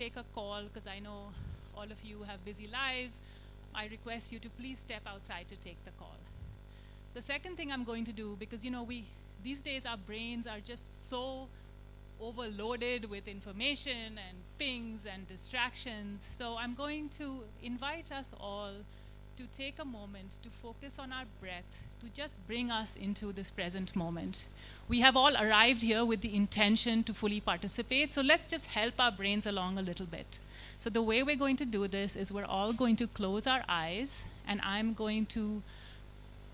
take a call, because I know all of you have busy lives, I request you to please step outside to take the call. The second thing I'm going to do, because these days our brains are just so overloaded with information and pings and distractions. So I'm going to invite us all to take a moment to focus on our breath, to just bring us into this present moment. We have all arrived here with the intention to fully participate, so let's just help our brains along a little bit. So the way we're going to do this is we're all going to close our eyes, and I'm going to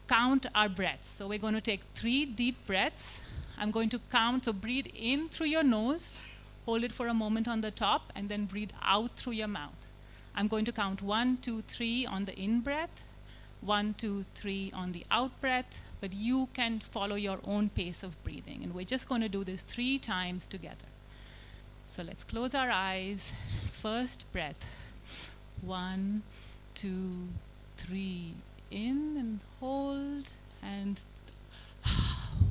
count our breaths. So we're going to take 3 deep breaths. I'm going to count, so breathe in through your nose, hold it for a moment on the top, and then breathe out through your mouth. I'm going to count 1, 2, 3 on the in-breath, 1, 2, 3 on the out-breath, but you can follow your own pace of breathing. And we're just going to do this 3 times together. So let's close our eyes. First breath. 1, 2, 3. In and hold, and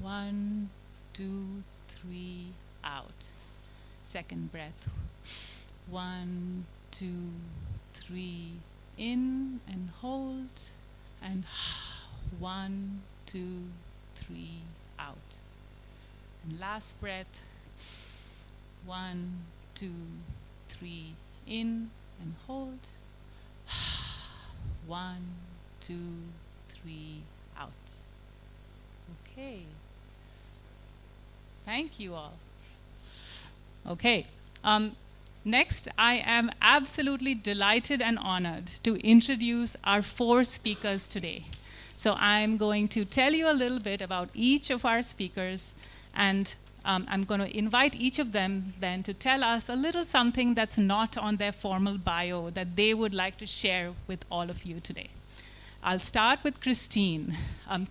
1, 2, 3, out. Second breath. 1, 2, 3, in and hold, and 1, 2, 3, out. And last breath. 1, 2, 3, in and hold. 1, 2, 3, out. Okay. Thank you all. Okay. Next, I am absolutely delighted and honored to introduce our 4 speakers today. So I'm going to tell you a little bit about each of our speakers, and I'm going to invite each of them then to tell us a little something that's not on their formal bio that they would like to share with all of you today. I'll start with Christine.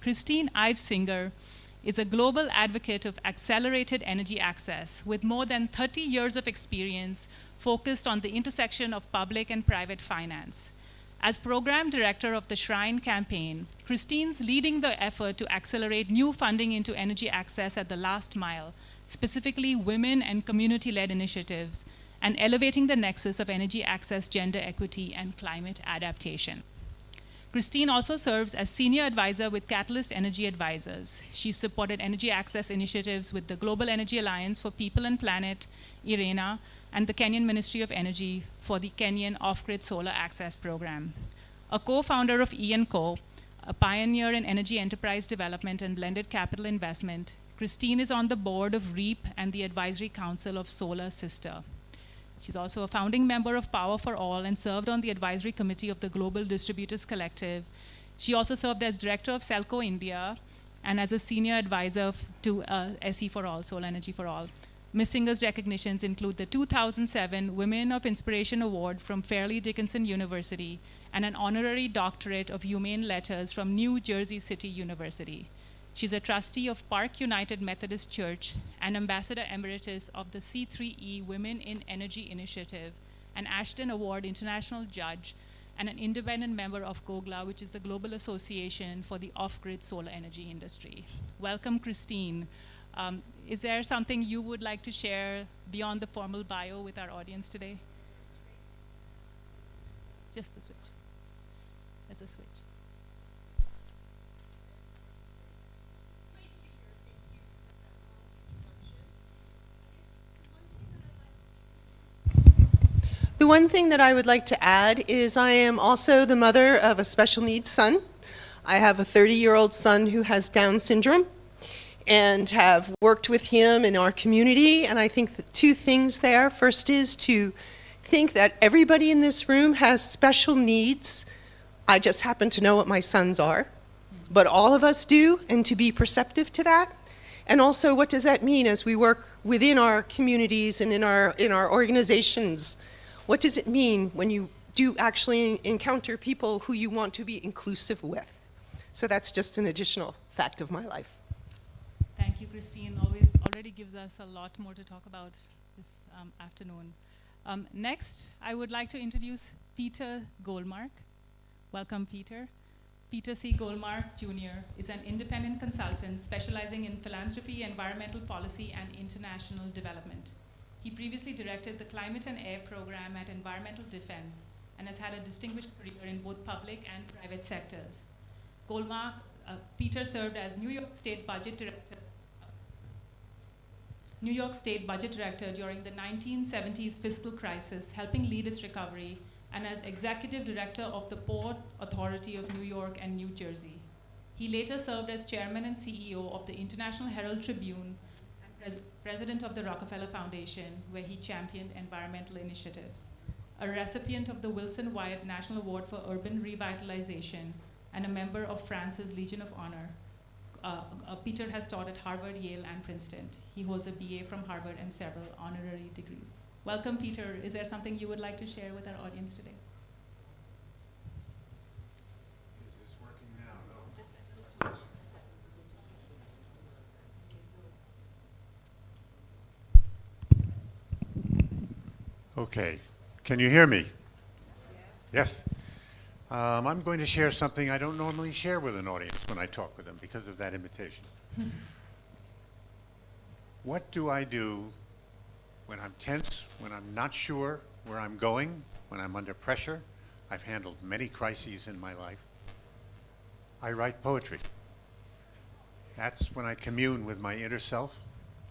Christine Ivesinger is a global advocate of accelerated energy access with more than 30 years of experience focused on the intersection of public and private finance. As program director of the Shrine campaign, Christine's leading the effort to accelerate new funding into energy access at the last mile, specifically women and community-led initiatives, and elevating the nexus of energy access, gender equity, and climate adaptation. Christine also serves as senior advisor with Catalyst Energy Advisors. She supported energy access initiatives with the Global Energy Alliance for People and Planet, IRENA, and the Kenyan Ministry of Energy for the Kenyan Off-Grid Solar Access Program. A co-founder of E&Co, a pioneer in energy enterprise development and blended capital investment, Christine is on the board of REAP and the Advisory Council of Solar Sister. She's also a founding member of Power for All and served on the advisory committee of the Global Distributors Collective. She also served as director of SELCO India and as a senior advisor to SE for All, Solar Energy for All. Ms. Singer's recognitions include the 2007 Women of Inspiration Award from Fairleigh Dickinson University and an honorary doctorate of humane letters from New Jersey City University. She's a trustee of Park United Methodist Church and ambassador emeritus of the C3E Women in Energy Initiative, an Ashton Award International Judge, and an independent member of GOGLA, which is the Global Association for the Off-Grid Solar Energy Industry. Welcome, Christine. Is there something you would like to share beyond the formal bio with our audience today? Just the switch. That's a switch. The one thing that I would like to add is I am also the mother of a special needs son. I have a 30-year-old son who has Down syndrome and have worked with him in our community. And I think the 2 things there. First is to think that everybody in this room has special needs. I just happen to know what my sons are, but all of us do, and to be perceptive to that. And also, what does that mean as we work within our communities and in our organizations? What does it mean when you do actually encounter people who you want to be inclusive with? So that's just an additional fact of my life. Thank you, Christine. Already gives us a lot more to talk about this afternoon. Next, I would like to introduce Peter Goldmark. Welcome, Peter. Peter C. Goldmark, Jr. is an independent consultant specializing in philanthropy, environmental policy, and international development. He previously directed the Climate and Air Program at Environmental Defense and has had a distinguished career in both public and private sectors. Peter served as New York State Budget Director during the 1970s fiscal crisis, helping lead its recovery, and as Executive Director of the Port Authority of New York and New Jersey. He later served as Chairman and CEO of the International Herald Tribune and President of the Rockefeller Foundation, where he championed environmental initiatives. A recipient of the Wilson Wyatt National Award for Urban Revitalization and a member of France's Legion of Honor. Peter has taught at Harvard, Yale, and Princeton. He holds a BA from Harvard and several honorary degrees. Welcome, Peter. Is there something you would like to share with our audience today? Is this working now? No. Just a little switch. Okay. Can you hear me? Yes? I'm going to share something I don't normally share with an audience when I talk with them because of that invitation. What do I do when I'm tense, when I'm not sure where I'm going, when I'm under pressure? I've handled many crises in my life. I write poetry. That's when I commune with my inner self.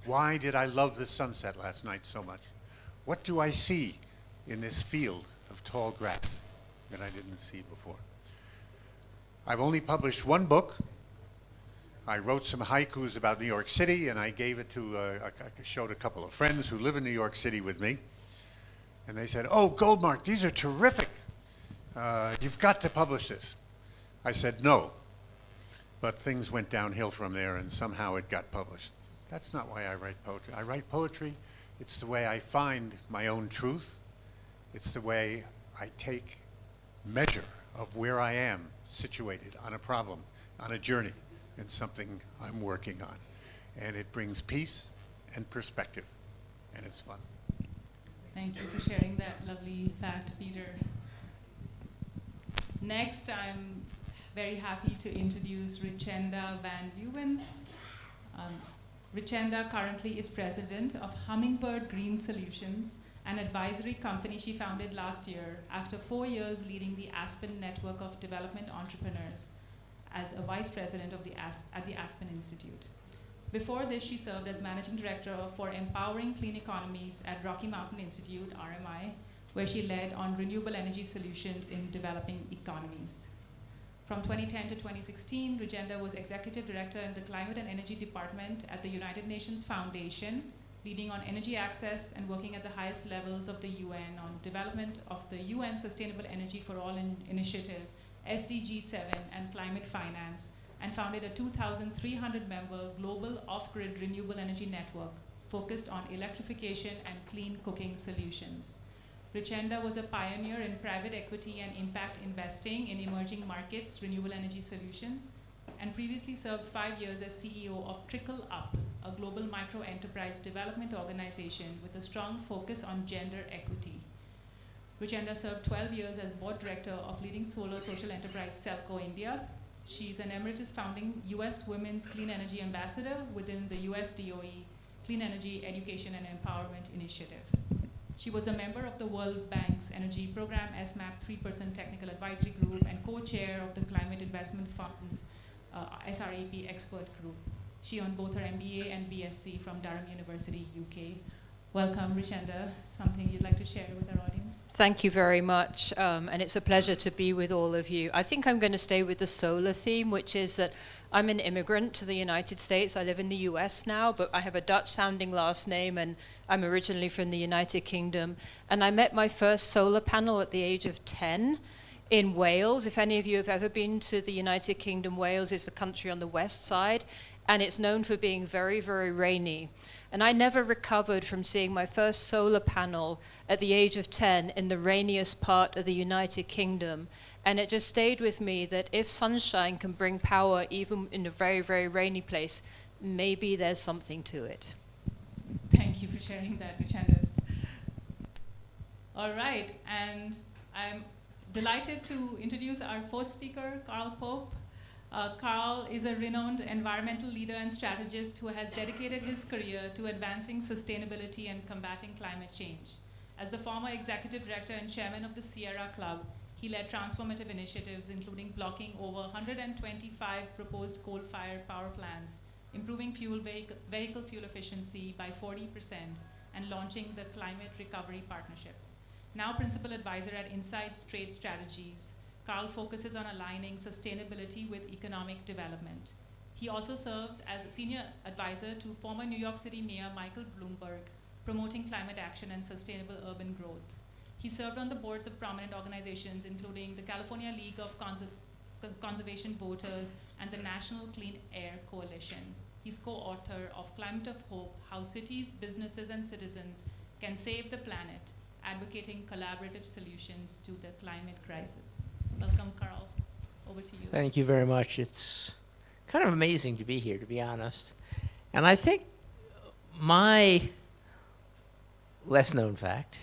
Why did I love the sunset last night so much? What do I see in this field of tall grass that I didn't see before? I've only published one book. I wrote some haikus about New York City, and I gave it to, I showed a couple of friends who live in New York City with me. And they said, "Oh, Goldmark, these are terrific. You've got to publish this." I said, "No." But things went downhill from there, and somehow it got published. That's not why I write poetry. I write poetry. It's the way I find my own truth. It's the way I take measure of where I am situated on a problem, on a journey, and something I'm working on. And it brings peace and perspective, and it's fun. Thank you for sharing that lovely fact, Peter. Next, I'm very happy to introduce Richenda Van Leeuwen. Richenda currently is president of Hummingbird Green Solutions, an advisory company she founded last year after 4 years leading the Aspen Network of Development Entrepreneurs as a vice president of at the Aspen Institute. Before this, she served as managing director for Empowering Clean Economies at Rocky Mountain Institute, RMI, where she led on renewable energy solutions in developing economies. From 2010 to 2016, Richenda was executive director in the Climate and Energy Department at the United Nations Foundation, leading on energy access and working at the highest levels of the UN on development of the UN Sustainable Energy for All initiative, SDG 7, and climate finance, and founded a 2,300-member global off-grid renewable energy network focused on electrification and clean cooking solutions. Richenda was a pioneer in private equity and impact investing in emerging markets, renewable energy solutions, and previously served 5 years as CEO of Trickle Up, a global micro-enterprise development organization with a strong focus on gender equity. Richenda served 12 years as board director of leading solar social enterprise SELCO India. She's an emeritus founding U.S. Women's Clean Energy Ambassador within the U.S. DOE Clean Energy Education and Empowerment Initiative. She was a member of the World Bank's Energy Program, SMAP 3% Technical Advisory Group, and co-chair of the Climate Investment Fund's SREP Expert Group. She earned both her MBA and BSc from Durham University, UK. Welcome, Richenda. Something you'd like to share with our audience? Thank you very much, and it's a pleasure to be with all of you. I think I'm going to stay with the solar theme, which is that I'm an immigrant to the United States. I live in the US now, but I have a Dutch-sounding last name, and I'm originally from the United Kingdom. And I met my first solar panel at the age of 10 in Wales. If any of you have ever been to the United Kingdom, Wales is a country on the west side, and it's known for being very, very rainy. And I never recovered from seeing my first solar panel at the age of 10 in the rainiest part of the United Kingdom. And it just stayed with me that if sunshine can bring power even in a very, very rainy place, maybe there's something to it. Thank you for sharing that, Richenda. All right, and I'm delighted to introduce our fourth speaker, Carl Pope. Carl is a renowned environmental leader and strategist who has dedicated his career to advancing sustainability and combating climate change. As the former executive director and chairman of the Sierra Club, he led transformative initiatives including blocking over 125 proposed coal-fired power plants, improving vehicle fuel efficiency by 40%, and launching the Climate Recovery Partnership. Now principal advisor at Insights Trade Strategies, Carl focuses on aligning sustainability with economic development. He also serves as a senior advisor to former New York City Mayor Michael Bloomberg, promoting climate action and sustainable urban growth. He served on the boards of prominent organizations, including the California League of Conservation Voters and the National Clean Air Coalition. He's co-author of Climate of Hope, How Cities, Businesses, and Citizens Can Save the Planet, advocating collaborative solutions to the climate crisis. Welcome, Carl. Over to you. Thank you very much. It's kind of amazing to be here, to be honest. And I think my less known fact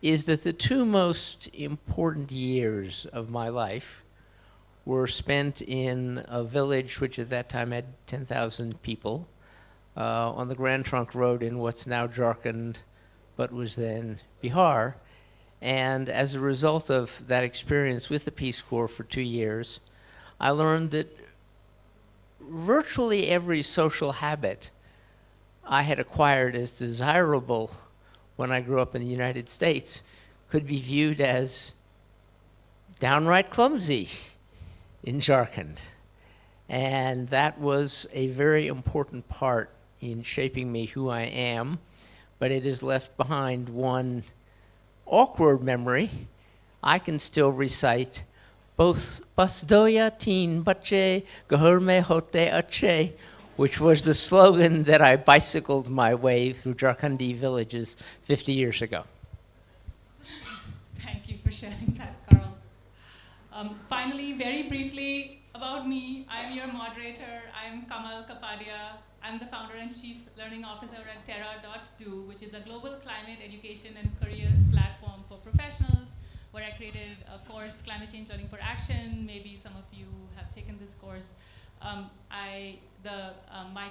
is that the two most important years of my life were spent in a village which at that time had 10,000 people on the Grand Trunk Road in what's now Jharkhand, but was then Bihar. And as a result of that experience with the Peace Corps for 2 years, I learned that virtually every social habit I had acquired as desirable when I grew up in the United States could be viewed as downright clumsy in Jharkhand. And that was a very important part in shaping me who I am, but it has left behind one awkward memory. I can still recite both Basdoya Teen Bache Ghar Mein Hote Ache, which was the slogan that I bicycled my way through Jharkhandi villages 50 years ago. Thank you for sharing that, Carl. Finally, very briefly about me, I'm your moderator. I'm Kamal Kapadia. I'm the founder and chief learning officer at Terra.do, which is a global climate education and careers platform for professionals, where I created a course, Climate Change Learning for Action. Maybe some of you have taken this course. My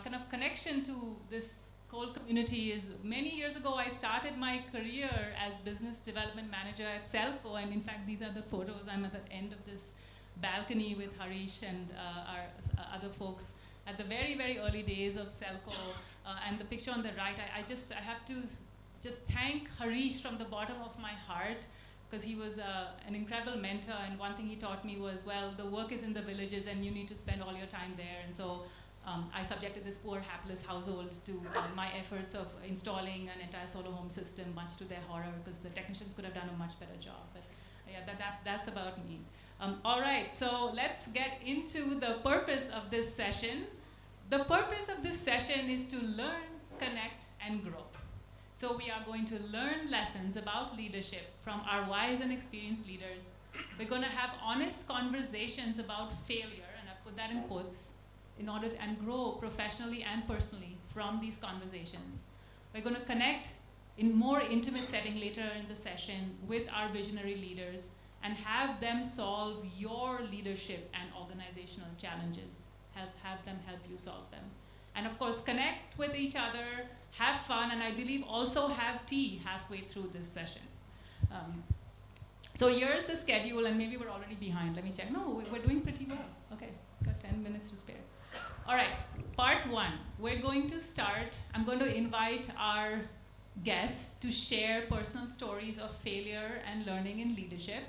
kind of connection to this whole community is many years ago I started my career as business development manager at SELCO, and in fact these are the photos. I'm at the end of this balcony with Harish and our other folks at the very, very early days of SELCO. And the picture on the right, I have to just thank Harish from the bottom of my heart, because he was an incredible mentor, and one thing he taught me was, well, the work is in the villages and you need to spend all your time there. And so I subjected this poor, hapless household to my efforts of installing an entire solar home system, much to their horror, because the technicians could have done a much better job. But yeah, that's about me. All right, so let's get into the purpose of this session. The purpose of this session is to learn, connect, and grow. So we are going to learn lessons about leadership from our wise and experienced leaders. We're going to have honest conversations about failure, and I put that in quotes, in order to and grow professionally and personally from these conversations. We're going to connect in more intimate setting later in the session with our visionary leaders and have them solve your leadership and organizational challenges. Have them help you solve them. And of course, connect with each other, have fun, and I believe also have tea halfway through this session. So here's the schedule, and maybe we're already behind. Let me check. No, we're doing pretty well. Okay, got 10 minutes to spare. All right, part one. We're going to start. I'm going to invite our guests to share personal stories of failure and learning in leadership.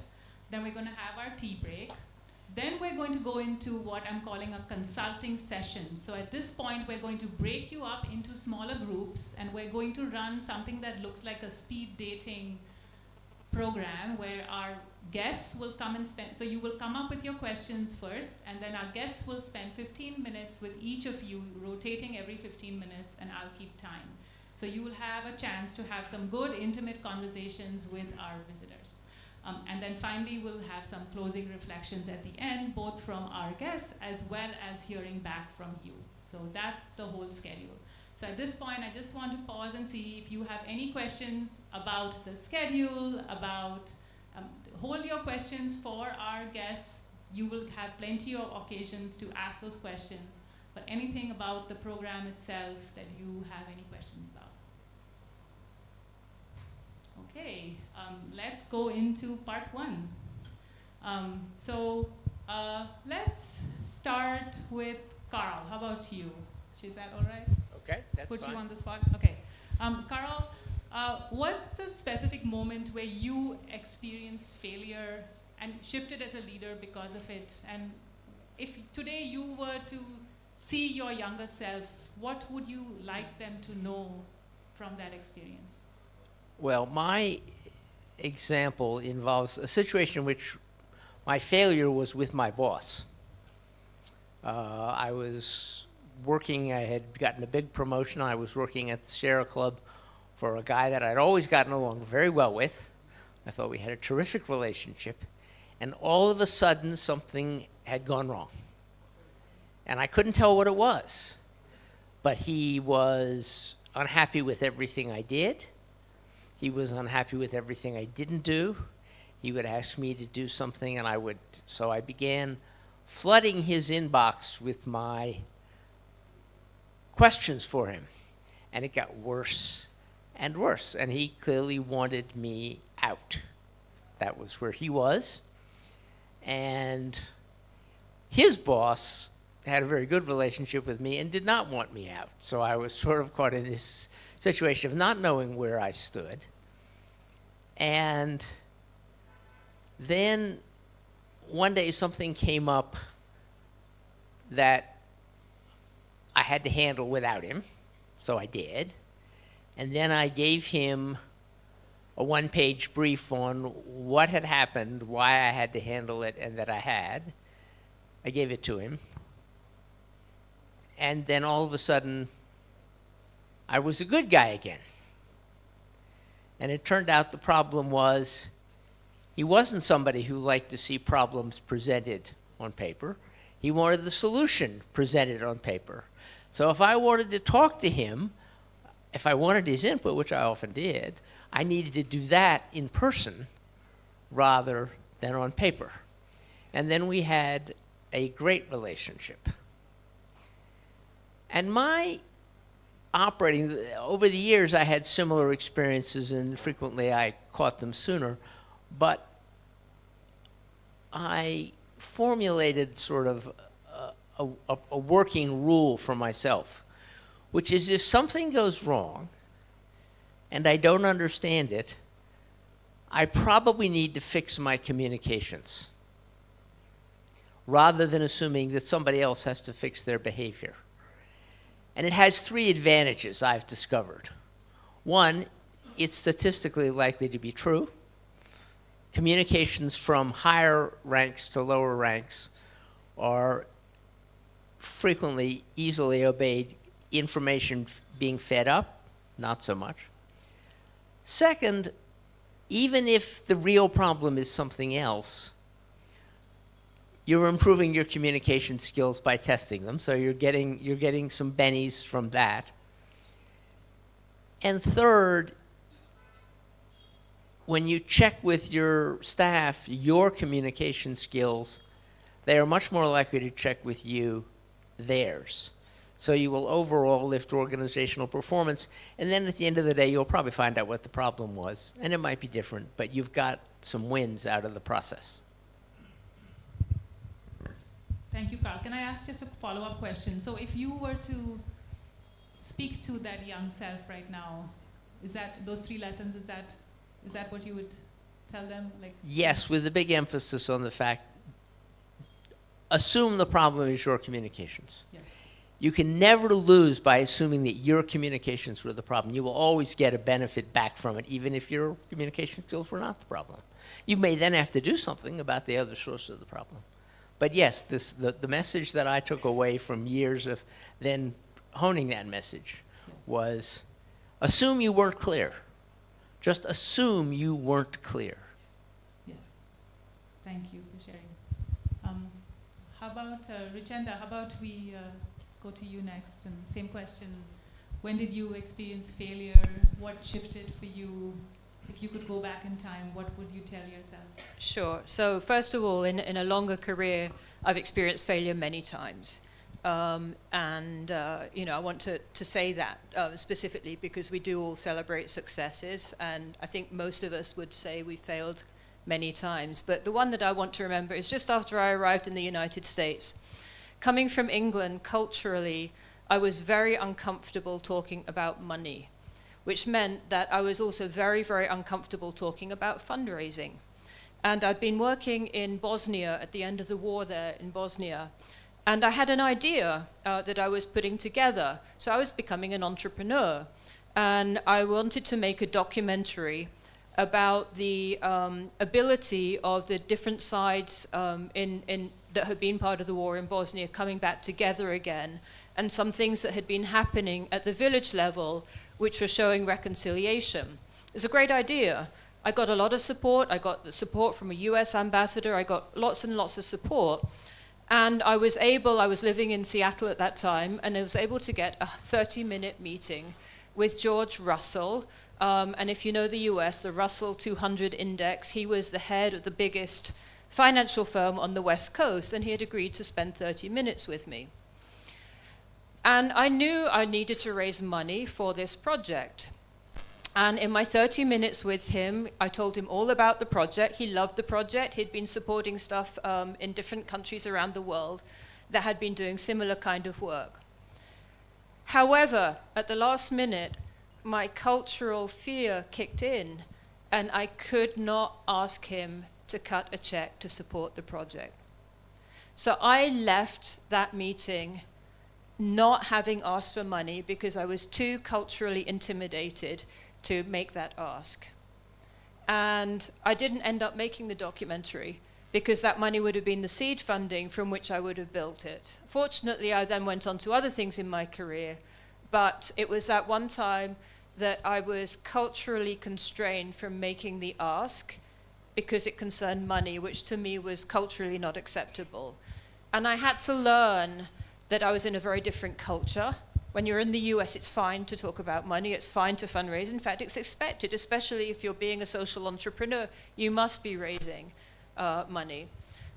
Then we're going to have our tea break. Then we're going to go into what I'm calling a consulting session. So at this point, we're going to break you up into smaller groups, and we're going to run something that looks like a speed dating program where our guests will come and spend, so you will come up with your questions first, and then our guests will spend 15 minutes with each of you, rotating every 15 minutes, and I'll keep time. So you will have a chance to have some good, intimate conversations with our visitors. And then finally, we'll have some closing reflections at the end, both from our guests as well as hearing back from you. So that's the whole schedule. So at this point, I just want to pause and see if you have any questions about the schedule, about, hold your questions for our guests you will have plenty of occasions to ask those questions, but anything about the program itself that you have any questions about. Okay, let's go into part one. Let's start with Carl. How about you? Is that all right? Okay, that's Put fine. you on the spot? Okay. Carl, what's the specific moment where you experienced failure and shifted as a leader because of it? And if today you were to see your younger self, what would you like them to know from that experience? Well, my example involves a situation in which my failure was with my boss. I was working, I had gotten a big promotion. I was working at the Sierra Club for a guy that I'd always gotten along very well with. I thought we had a terrific relationship. And all of a sudden, something had gone wrong. And I couldn't tell what it was. But he was unhappy with everything I did. He was unhappy with everything I didn't do. He would ask me to do something, and I would. So I began flooding his inbox with my questions for him. And it got worse and worse. And he clearly wanted me out. That was where he was. And his boss had a very good relationship with me and did not want me out. So I was sort of caught in this situation of not knowing where I stood. And then one day something came up that I had to handle without him, so I did. And then I gave him a one-page brief on what had happened, why I had to handle it, and that I had. I gave it to him. And then all of a sudden, I was a good guy again. And it turned out the problem was he wasn't somebody who liked to see problems presented on paper. He wanted the solution presented on paper. So if I wanted to talk to him, if I wanted his input, which I often did, I needed to do that in person rather than on paper. And then we had a great relationship. And my operating, over the years I had similar experiences, and frequently I caught them sooner, but I formulated sort of a working rule for myself, which is if something goes wrong and I don't understand it, I probably need to fix my communications rather than assuming that somebody else has to fix their behavior. And it has three advantages I've discovered. One, it's statistically likely to be true. Communications from higher ranks to lower ranks are frequently easily obeyed. Information being fed up, not so much. Second, even if the real problem is something else, you're improving your communication skills by testing them, so you're getting some bennies from that. And third, when you check with your staff your communication skills, they are much more likely to check with you theirs. So you will overall lift organizational performance, and then at the end of the day, you'll probably find out what the problem was, and it might be different, but you've got some wins out of the process. Thank you, Carl. Can I ask just a follow-up question? So if you were to speak to that young self right now, is that those three lessons, is that what you would tell them? Yes, with a big emphasis on the fact, assume the problem is your communications. Yes. You can never lose by assuming that your communications were the problem. You will always get a benefit back from it, even if your communication skills were not the problem. You may then have to do something about the other source of the problem. But yes, the message that I took away from years of then honing that message was assume you weren't clear. Just assume you weren't clear. Yes. Thank you for sharing. How about Richenda? How about we go to you next? And same question. When did you experience failure? What shifted for you? if you could go back in time, what would you tell yourself? Sure. So first of all, in a longer career, I've experienced failure many times. I want to say that specifically because we do all celebrate successes, and I think most of us would say we failed many times. But the one that I want to remember is just after I arrived in the United States. Coming from England, culturally, I was very uncomfortable talking about money, which meant that I was also very, very uncomfortable talking about fundraising. And I'd been working in Bosnia at the end of the war there in Bosnia, and I had an idea that I was putting together. So I was becoming an entrepreneur, and I wanted to make a documentary about the ability of the different sides that had been part of the war in Bosnia coming back together again, and some things that had been happening at the village level which were showing reconciliation. It was a great idea. I got a lot of support. I got the support from a US ambassador. I got lots and lots of support. And I was living in Seattle at that time, and I was able to get a 30-minute meeting with George Russell. And if you know the US, the Russell 200 Index, he was the head of the biggest financial firm on the West Coast, and he had agreed to spend 30 minutes with me. And I knew I needed to raise money for this project. And in my 30 minutes with him, I told him all about the project. He loved the project. He'd been supporting stuff in different countries around the world that had been doing similar kind of work. However, at the last minute, my cultural fear kicked in, and I could not ask him to cut a check to support the project. So I left that meeting not having asked for money because I was too culturally intimidated to make that ask. And I didn't end up making the documentary because that money would have been the seed funding from which I would have built it. Fortunately, I then went on to other things in my career, but it was that one time that I was culturally constrained from making the ask because it concerned money, which to me was culturally not acceptable. And I had to learn that I was in a very different culture. When you're in the US, it's fine to talk about money, it's fine to fundraise. In fact, it's expected, especially if you're being a social entrepreneur, you must be raising money.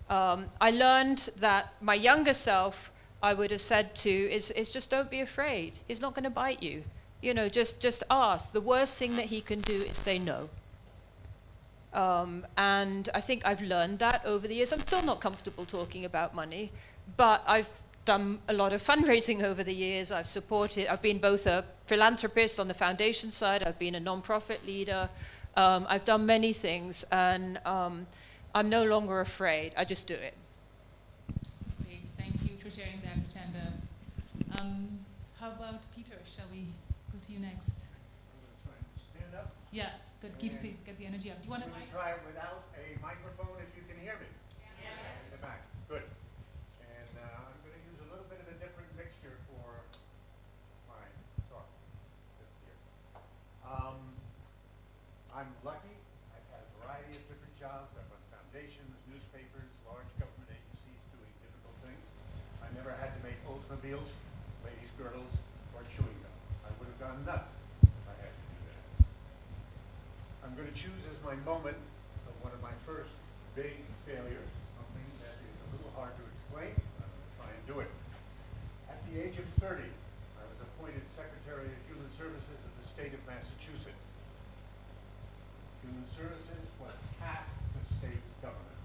I learned that my younger self, I would have said to, is just don't be afraid. He's not gonna bite you. You know, just ask. The worst thing that he can do is say no. And I think I've learned that over the years. I'm still not comfortable talking about money, but I've done a lot of fundraising over the years. I've been both a philanthropist on the foundation side, I've been a nonprofit leader, I've done many things, and I'm no longer afraid, I just do it. Great, thank you for sharing that, Chanda. How about Peter? Shall we go to you next? I'm going to try and stand up. Yeah, good, get the energy up. Do you want I'm to going to try it without a microphone if you can hear me. Yes. In the back, good. And I'm going to use a little bit of a different mixture for my talk this year. I'm lucky. I've had a variety of different jobs. I've run foundations, newspapers, large government agencies doing difficult things. I never had to make automobiles, ladies' girdles, or chewing gum. I would have gone nuts if I had to do that. I'm going to choose as my moment of one of my first big failures, something that is a little hard to explain. I'm going to try and do it. At the age of 30, I was appointed Secretary of Human Services of the state of Massachusetts. Human Services was half the state government.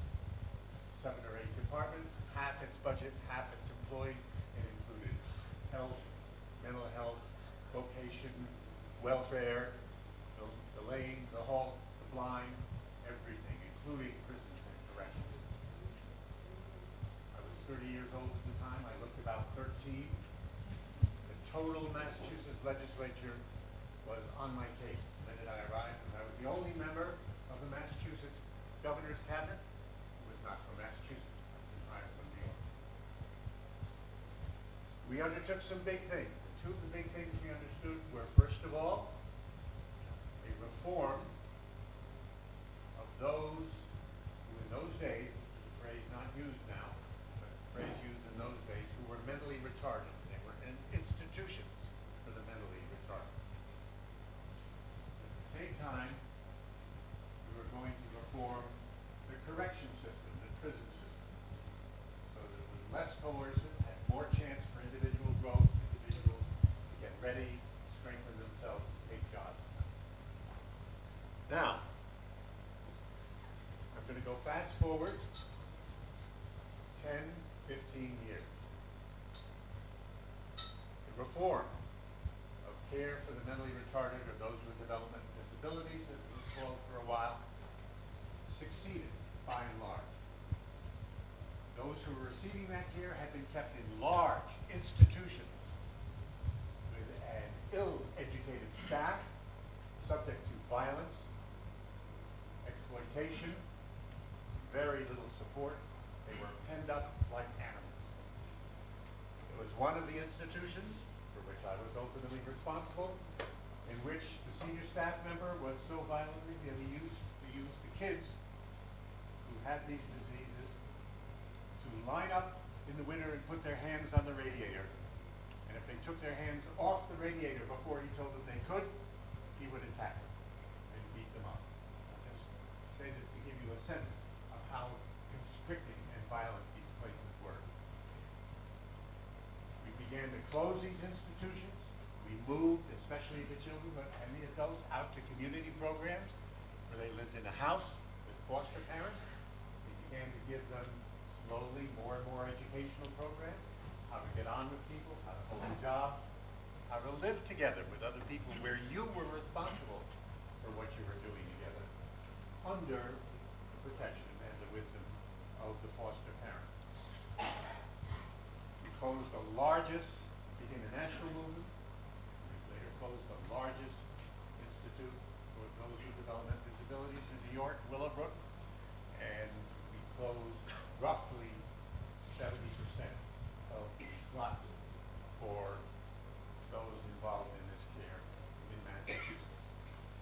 7 or 8 departments, half its budget, half its employees. It included health, mental health, vocation, welfare, the lame, the halt, the blind, everything, including prisons and corrections. I was 30 years old at the time. I looked about 13. The total Massachusetts legislature was on my case the minute I arrived, and I was the only member of the Massachusetts governor's cabinet who was not from Massachusetts. I was from New York. We undertook some big things. Two of the big things we understood were, first of all, a reform of those who in those days, a phrase not used now, but a phrase used in those days, who were mentally retarded. They were in institutions for the mentally retarded. At the same time, forward 10, 15 years. The reform of care for the mentally retarded or those with developmental disabilities, as it was called for a while, succeeded by and large. Those who were receiving that care had been kept in large institutions with an ill-educated staff, subject to violence, exploitation, very little support. They were penned up like animals. It was one of the institutions for which I was ultimately responsible, in which the senior staff member was so violently abused to use the kids who had these diseases to line up in the winter and put their hands on the radiator. And if they took their hands off the radiator before he told them they could, he would attack them and beat them up. I'll just say this to give you a sense of how constricting and violent these places were. We began to close these institutions. We moved, especially the children and the adults, out to community programs where they lived in a house with foster parents. We began to give them slowly more and more educational programs, how to get on with people, how to hold jobs, how to live together with other people where you were responsible for what you were doing together under the protection and the wisdom of the foster parents. We closed the largest, became a national movement. We later closed the largest institute for those with developmental disabilities in New York, Willowbrook, and we closed roughly 70% of the slots for those involved in this care in Massachusetts.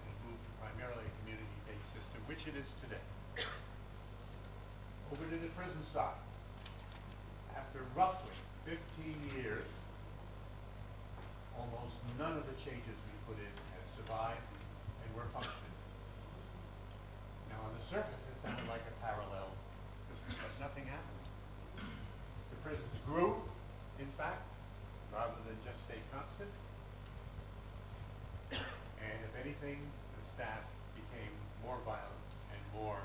And it moved to primarily a community-based system, which it is today. Over to the prison side. After roughly 15 years, almost none of the changes we put in have survived and were functioning. Now, on the surface, it sounded like a parallel system, but nothing happened. The prisons grew, in fact, rather than just stay constant. And if anything, the staff became more violent and more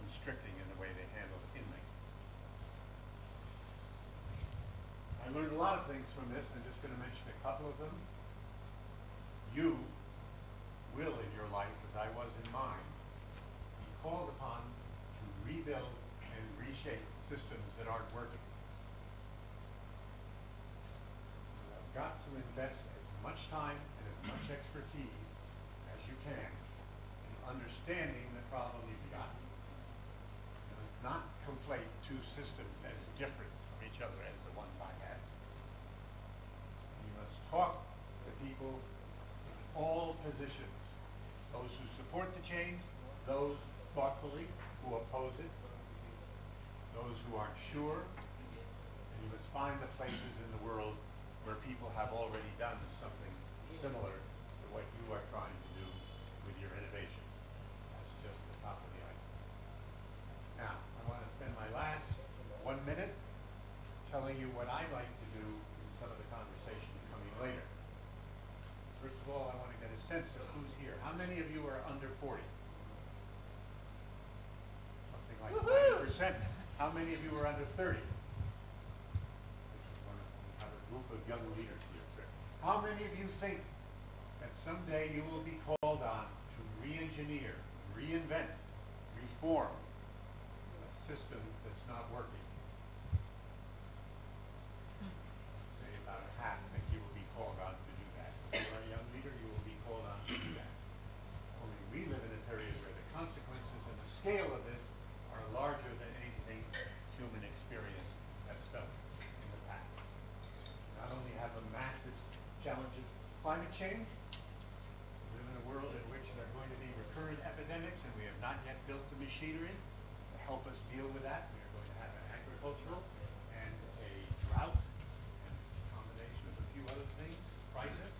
constricting in the way they handled inmates. I learned a lot of things from this. I'm just going to mention a couple of them. You will, in your life, as I was in mine, be called upon to rebuild and reshape systems that aren't working. You have got to invest as much time and as much expertise as you can in understanding the problem you've got. And let's not conflate two systems as different from each other as the ones I had. You must talk to people in all positions, those who support the change, those thoughtfully who oppose it, those who aren't sure, and you must find the places in the world where people have already done something similar to what you are trying to do with your innovation. That's just the top of the iceberg. Now, I want to spend my last 1 minute telling you what I like to do in some of the conversation coming later. First of all, I want to get a sense of who's here. How many of you are under 40? Something like 90%. How many of you are under 30? This is wonderful. We have a group of young leaders here. How many of you think that someday you will be called on to re-engineer, reinvent, reform a system that's not working? Say about a half think you will be called on to do that. If you are a young leader, you will be called on to do that. Only we live in a period where the consequences and the scale of this are larger than anything human experience has felt in the past. Not only have a massive challenges of climate change, we live in a world in which there are going to be recurrent epidemics, and we have not yet built the machinery to help us deal with that. We are going to have an agricultural and a drought and a combination of a few other things, crisis.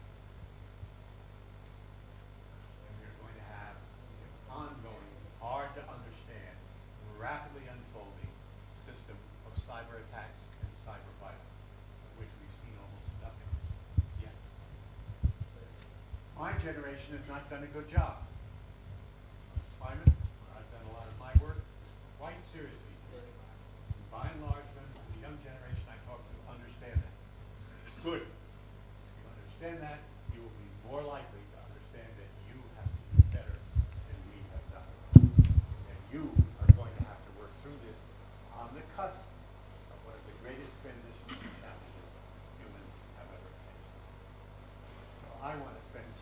And we are going to have an ongoing, hard to understand, rapidly unfolding system of cyber attacks and cyber violence, of which we've seen almost nothing yet. My generation has not done a good job. On climate, where I've done a lot of my work, quite seriously.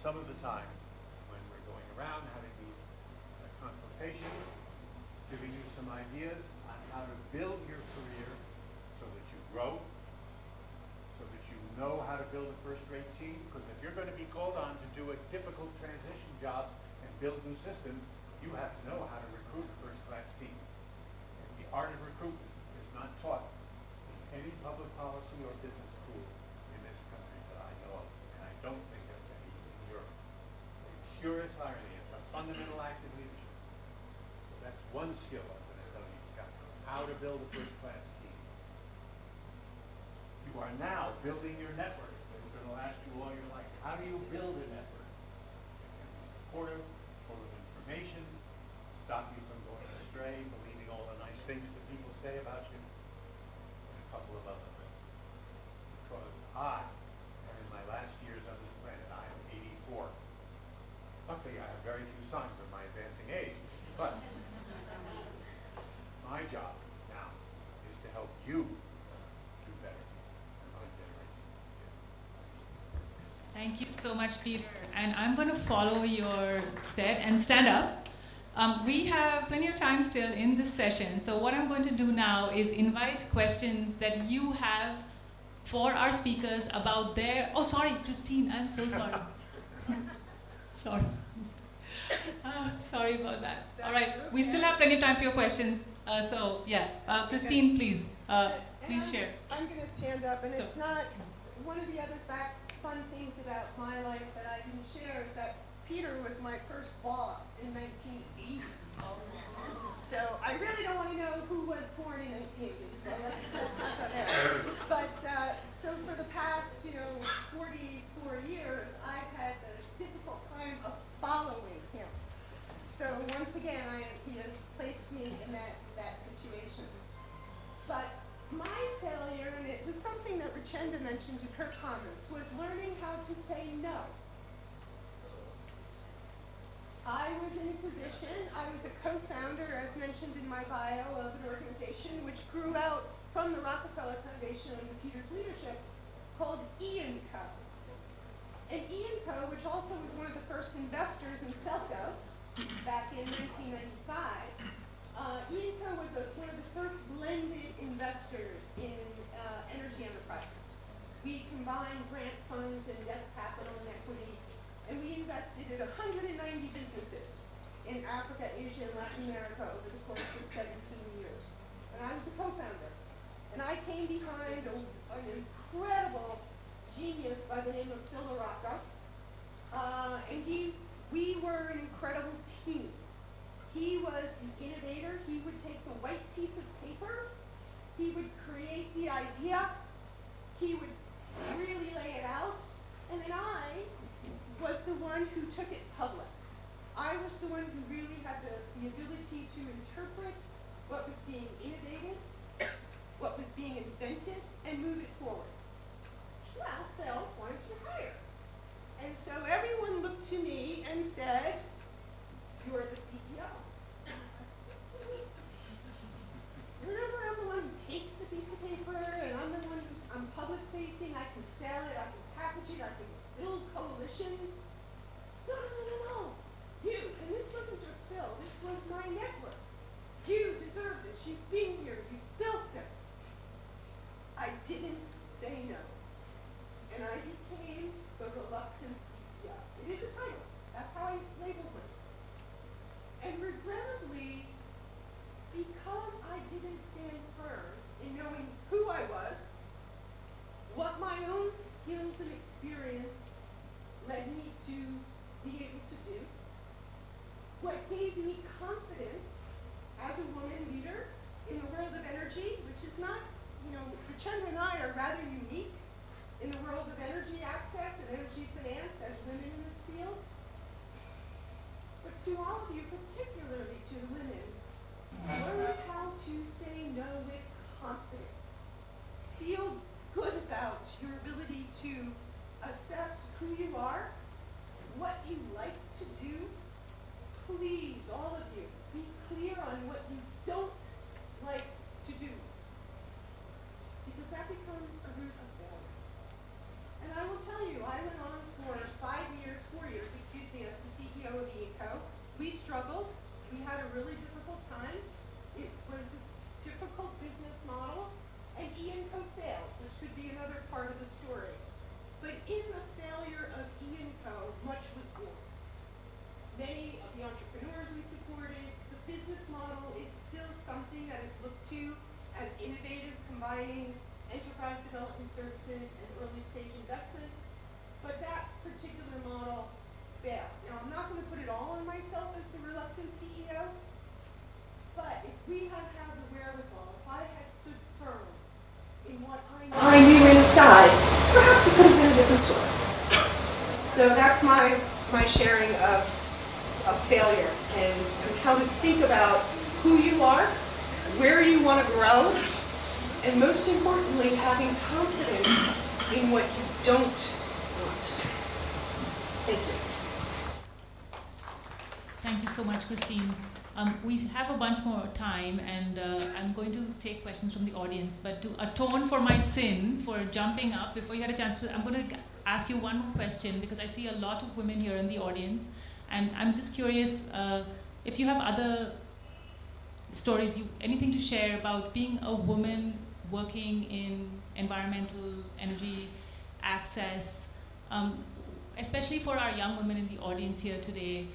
some of the time when we're going around having these consultations, giving you some ideas on how to build your career so that you grow, so that you know how to build a first-rate team. Because if you're going to be called on to do a difficult transition job and build new systems, you have to know how to recruit a first-class team. And the art of recruitment is not taught in any public policy or business school in this country that I know of, and I don't think there's any in Europe. The curious irony, it's a fundamental act of leadership. So that's one skill I'm going to tell you you've got to know, how to build a first-class team. You are now building your network that is going to last you all your life. How do you build a network? It can be supportive, full of information, stop you from going astray, believing all the nice things that people say about you, and a couple of other things. Because I am in my last years on this planet. I am 84. Luckily, I have very few signs of my advancing age, but my job now is to help you do better than my generation did. Thank you so much, Peter. And I'm going to follow your stead and stand up. We have plenty of time still in this session. So what I'm going to do now is invite questions that you have for our speakers about their... Oh, sorry, Christine, I'm so sorry. Sorry. Sorry about that. All right, we still have plenty of time for your questions. Christine, please, please share. I'm going to stand up, and So- it's not one of the other fun things about my life that I can share is that Peter was my first boss in 1980. So I really don't want to know who was born in 1980. So let's not go there. But so for the past 44 years, I've had the difficult time of following him. So once again, he has placed me in that situation. But my failure, and it was something that Richenda mentioned in her comments, was learning how to say no. I was in a position, I was a co-founder, as mentioned in my bio, of an organization which grew out from the Rockefeller Foundation under Peter's leadership, called Co. And Co, which also was one of the first investors in SELCO back in 1995, Co was one of the first blended investors in energy enterprises. We combined grant funds and debt capital and equity, and we invested in 190 businesses in Africa, Asia, and Latin America over the course of 17 years. And I was a co-founder. And I came behind an incredible genius by the name of Phil LaRocca. We were an incredible team. He was the innovator. He would take the white piece of paper. He would create the idea. He would really lay it out. And then I was the one who took it public. I was the one who really had the ability to interpret what was being innovated, what was being invented, and move it forward. Well, Phil wanted to retire. And so everyone looked to me and said, "You're the CEO. Remember, I'm the one who takes the piece of paper, and I'm the one I'm public facing. I can sell it, I can package it, I can build coalitions." No. You, and this wasn't just Phil, this was my network. You deserve this. You've been here. You built this. I didn't say no. And I became the reluctant CEO. It is a title. That's how I labeled myself. And regrettably, because I didn't stand firm in knowing who I was, what my own skills and experience led me to be able to do, what gave me confidence as a woman leader in the world of energy, which is not, Richenda and I are rather unique in the world of energy access and energy finance as women in this field. But to all of you, particularly to the women, learn how to say no with confidence. Feel good about your ability to assess who you are, what you like to do. Please, all of you, be clear on what you don't like to do, because that becomes a root of failure. And I will tell you, I went on for 4 years me as the CEO of ECO. We struggled. We had a really difficult time. It was a difficult business model, and ECO failed, which could be another part of the story. But in the failure of ECO, much was born. Many of the entrepreneurs we supported, the business model is still something that is looked to as innovative, combining enterprise development services and early stage investment. But that particular model failed. Now, I'm not going to put it all on myself as the reluctant CEO, but if we had had the wherewithal, if I had stood firm in what I knew inside, perhaps it could have been a different story. So that's my sharing of failure and how to think about who you are, where you want to grow, and most importantly, having confidence in what you don't want. Thank you. Thank you so much, Christine. We have a bunch more time, and I'm going to take questions from the audience. But to atone for my sin for jumping up before you had a chance, I'm going to ask you one more question because I see a lot of women here in the audience, and I'm just curious if you have other stories, anything to share about being a woman working in environmental energy access, especially for our young women in the audience here today.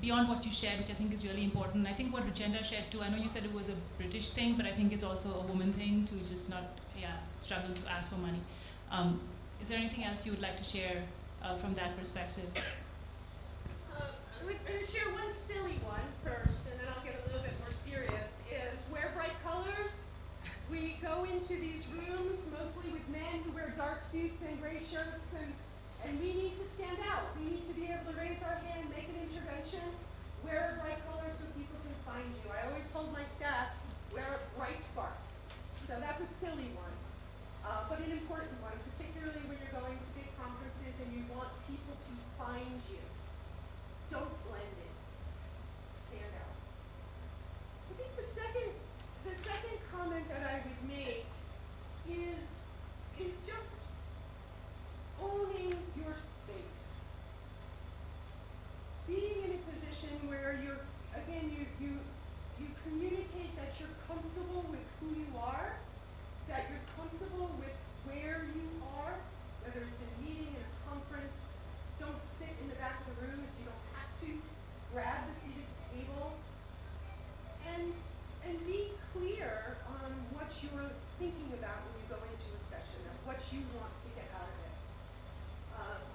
Beyond what you shared, which I think is really important. I think what Rajendra shared too, I know you said it was a British thing, but I think it's also a woman thing to just not struggle to ask for money. Is there anything else you would like to share from that perspective? I'm going to share one silly one first, and then I'll get a little bit more serious, is wear bright colors. We go into these rooms mostly with men who wear dark suits and gray shirts, and we need to stand out. We need to be able to raise our hand, make an intervention, wear a bright color so people can find you. I always told my staff, wear a bright spark. So that's a silly one, but an important one, particularly when you're going to big conferences and you want people to find you. Don't blend in. Stand out. I think the second comment that I would make is just owning your space. Being in a position where you communicate that you're comfortable with who you are, that you're comfortable with where you are, whether it's in a meeting, in a conference. Don't sit in the back of the room if you don't have to. Grab the seat at the table. And be clear on what you're thinking about when you go into a session, and what you want to get out of it.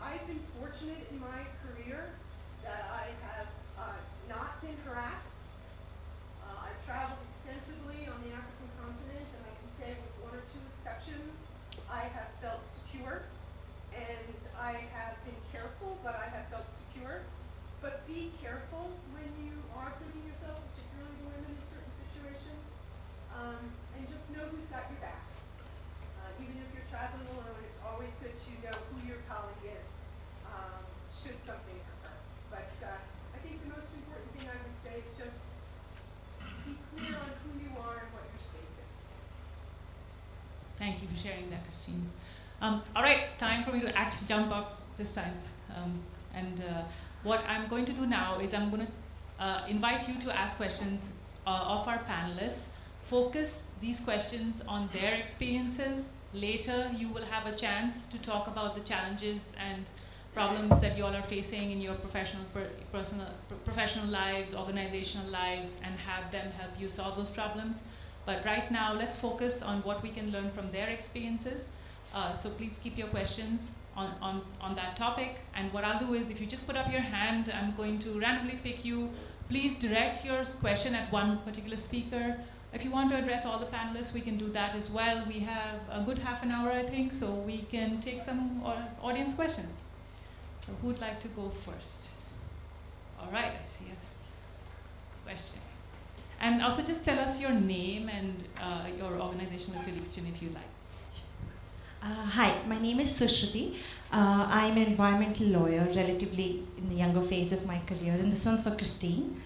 I've been fortunate in my career that I have not been harassed. I've traveled extensively on the African continent, and I can say with one or two exceptions, I have felt secure, and I have been careful, but I have felt secure. But be careful when you are putting yourself, particularly women in certain situations, and just know who's got your back. Even if you're traveling alone, it's always good to know who your colleague is, should something occur. But I think the most important thing I would say is just be clear on who you are and what your space is. Thank you for sharing that, Christine. All right, time for me to actually jump up this time. What I'm going to do now is I'm going to invite you to ask questions of our panelists. Focus these questions on their experiences. Later, you will have a chance to talk about the challenges and problems that you all are facing in your professional lives, organizational lives, and have them help you solve those problems. But right now, let's focus on what we can learn from their experiences. So please keep your questions on that topic. And what I'll do is, if you just put up your hand, I'm going to randomly pick you. Please direct your question at one particular speaker. If you want to address all the panelists, we can do that as well. We have a good half an hour, I think, so we can take some audience questions. So who would like to go first? All right, I see a question. And also just tell us your name and your organizational affiliation if you like. Hi, my name is Sushruti. I'm an environmental lawyer, relatively in the younger phase of my career, and this one's for Christine.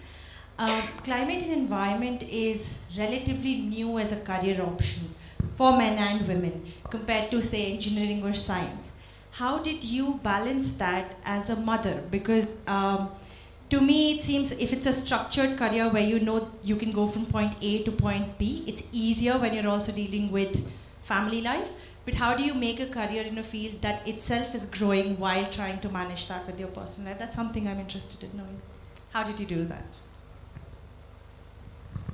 Climate and environment is relatively new as a career option for men and women compared to, say, engineering or science. How did you balance that as a mother? Because to me, it seems if it's a structured career where you know you can go from point A to point B, it's easier when you're also dealing with family life. But how do you make a career in a field that itself is growing while trying to manage that with your personal life? That's something I'm interested in knowing. How did you do that?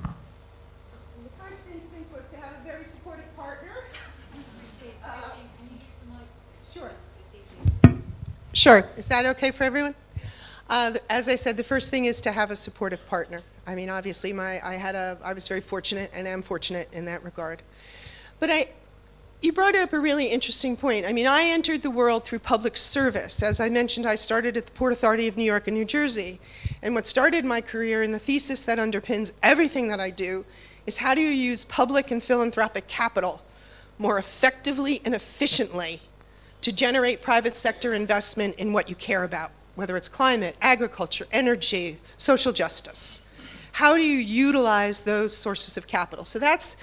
The first instance was to have a very supportive partner. Sure. Sure. Is that okay for everyone? As I said, the first thing is to have a supportive partner. I mean, obviously, I was very fortunate and am fortunate in that regard. But you brought up a really interesting point. I mean, I entered the world through public service. As I mentioned, I started at the Port Authority of New York and New Jersey. And what started my career, and the thesis that underpins everything that I do, is how do you use public and philanthropic capital more effectively and efficiently to generate private sector investment in what you care about, whether it's climate, agriculture, energy, social justice. How do you utilize those sources of capital? So that's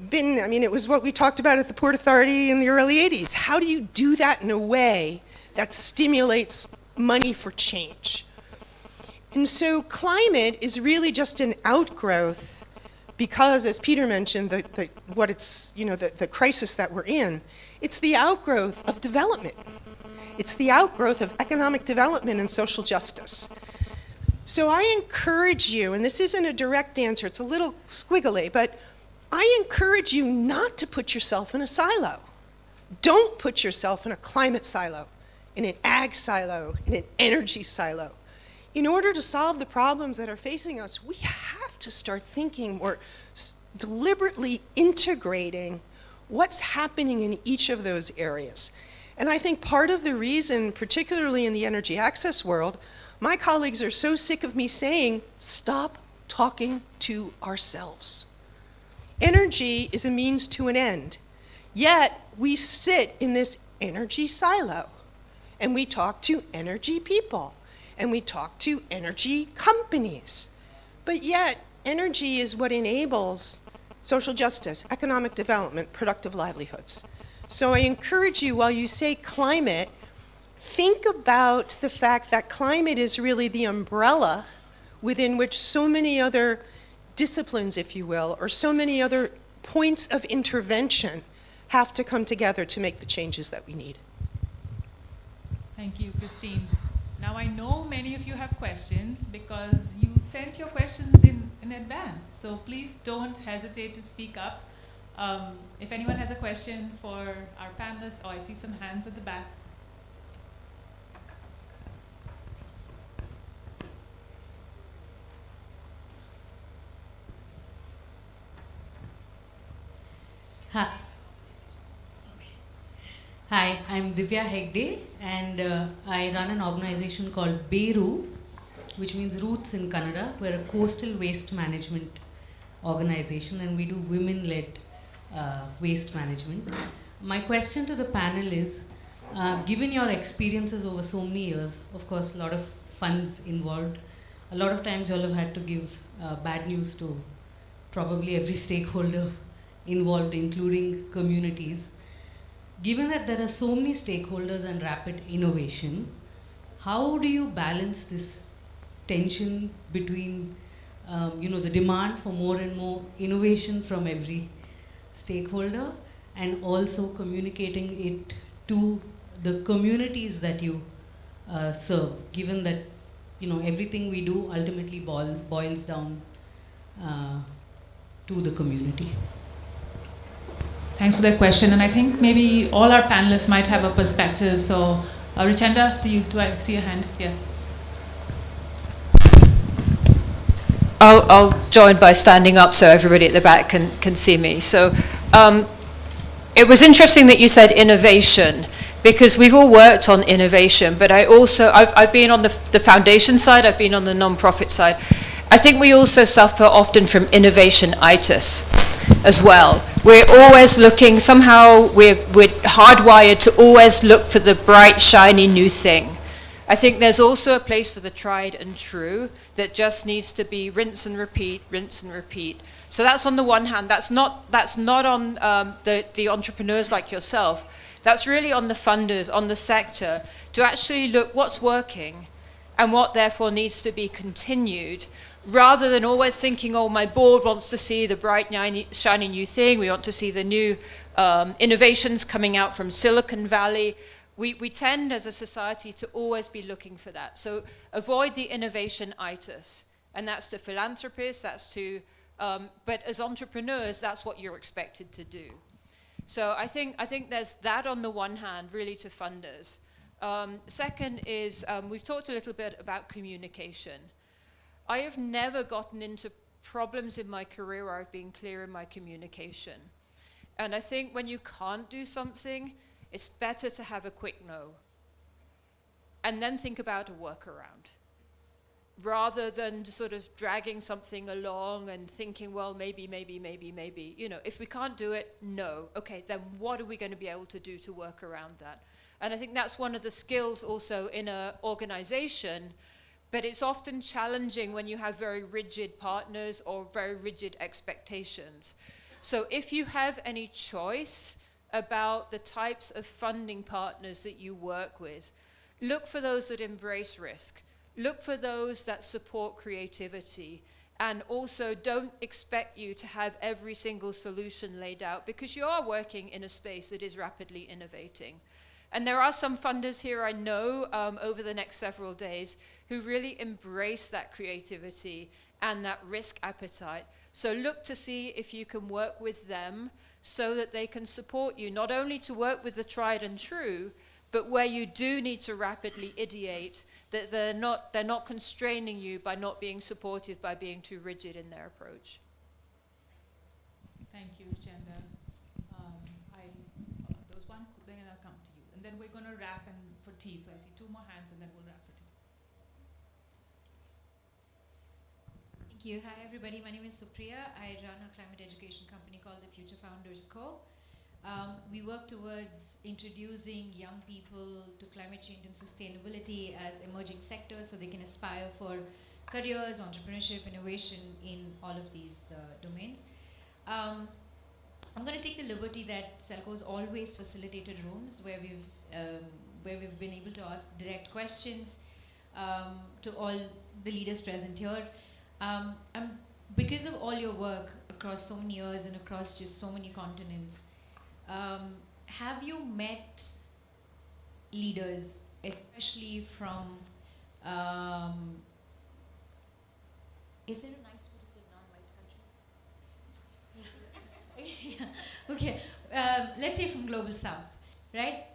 been, I mean, it was what we talked about at the Port Authority in the early 80s. How do you do that in a way that stimulates money for change? And so climate is really just an outgrowth because, as Peter mentioned, the crisis that we're in, it's the outgrowth of development. It's the outgrowth of economic development and social justice. So I encourage you, and this isn't a direct answer, it's a little squiggly, but I encourage you not to put yourself in a silo. Don't put yourself in a climate silo, in an ag silo, in an energy silo. In order to solve the problems that are facing us, we have to start thinking or deliberately integrating what's happening in each of those areas. And I think part of the reason, particularly in the energy access world, my colleagues are so sick of me saying, stop talking to ourselves. Energy is a means to an end. Yet, we sit in this energy silo, and we talk to energy people, and we talk to energy companies. But yet, energy is what enables social justice, economic development, productive livelihoods. So I encourage you, while you say climate, think about the fact that climate is really the umbrella within which so many other disciplines, if you will, or so many other points of intervention have to come together to make the changes that we need. Thank you, Christine. Now I know many of you have questions because you sent your questions in advance. So please don't hesitate to speak up. If anyone has a question for our panelists, I see some hands at the back. Hi. Hi, I'm Divya Hegde, and I run an organization called Beru, which means Roots in Kannada. We're a coastal waste management organization, and we do women-led waste management. My question to the panel is, given your experiences over so many years, of course, a lot of funds involved, a lot of times you all have had to give bad news to probably every stakeholder involved, including communities. Given that there are so many stakeholders and rapid innovation, how do you balance this tension between the demand for more and more innovation from every stakeholder and also communicating it to the communities that you serve, given that everything we do ultimately boils down to the community? Thanks for that question, and I think maybe all our panelists might have a perspective. So, Richenda, do I see a hand? Yes. I'll join by standing up so everybody at the back can see me. So it was interesting that you said innovation, because we've all worked on innovation, but I've been on the foundation side, I've been on the non-profit side. I think we also suffer often from innovation-itis as well. We're always looking, somehow we're hardwired to always look for the bright, shiny new thing. I think there's also a place for the tried and true, that just needs to be rinse and repeat, rinse and repeat. So that's on the one hand. That's not on the entrepreneurs like yourself. That's really on the funders, on the sector, to actually look what's working and what therefore needs to be continued, rather than always thinking, oh, my board wants to see the bright, shiny new thing, we want to see the new innovations coming out from Silicon Valley. We tend as a society to always be looking for that. So avoid the innovation-itis. And that's to philanthropists, but as entrepreneurs, that's what you're expected to do. So I think there's that on the one hand, really to funders. Second is, we've talked a little bit about communication. I have never gotten into problems in my career where I've been clear in my communication. And I think when you can't do something, it's better to have a quick no. And then think about a workaround. Rather than sort of dragging something along and thinking, well, maybe. You know, if we can't do it, no. Okay, then what are we going to be able to do to work around that? And I think that's one of the skills also in an organization, but it's often challenging when you have very rigid partners or very rigid expectations. So if you have any choice about the types of funding partners that you work with, look for those that embrace risk. Look for those that support creativity, and also don't expect you to have every single solution laid out, because you are working in a space that is rapidly innovating. And there are some funders here I know over the next several days who really embrace that creativity and that risk appetite. So look to see if you can work with them so that they can support you, not only to work with the tried and true, but where you do need to rapidly ideate, that they're not constraining you by not being supportive, by being too rigid in their approach. Thank you, Chanda. There was one, then I'll come to you. And then we're going to wrap for tea. So I see two more hands, and then we'll wrap for tea. Thank you. Hi, everybody. My name is Supriya. I run a climate education company called the Future Founders Co. We work towards introducing young people to climate change and sustainability as emerging sectors so they can aspire for careers, entrepreneurship, innovation in all of these domains. I'm going to take the liberty that SELCO's always facilitated rooms where we've been able to ask direct questions to all the leaders present here. Because of all your work across so many years and across just so many continents, have you met leaders, especially from, is there a nice way to say non-white countries? Yeah. Okay, let's say from Global South, right?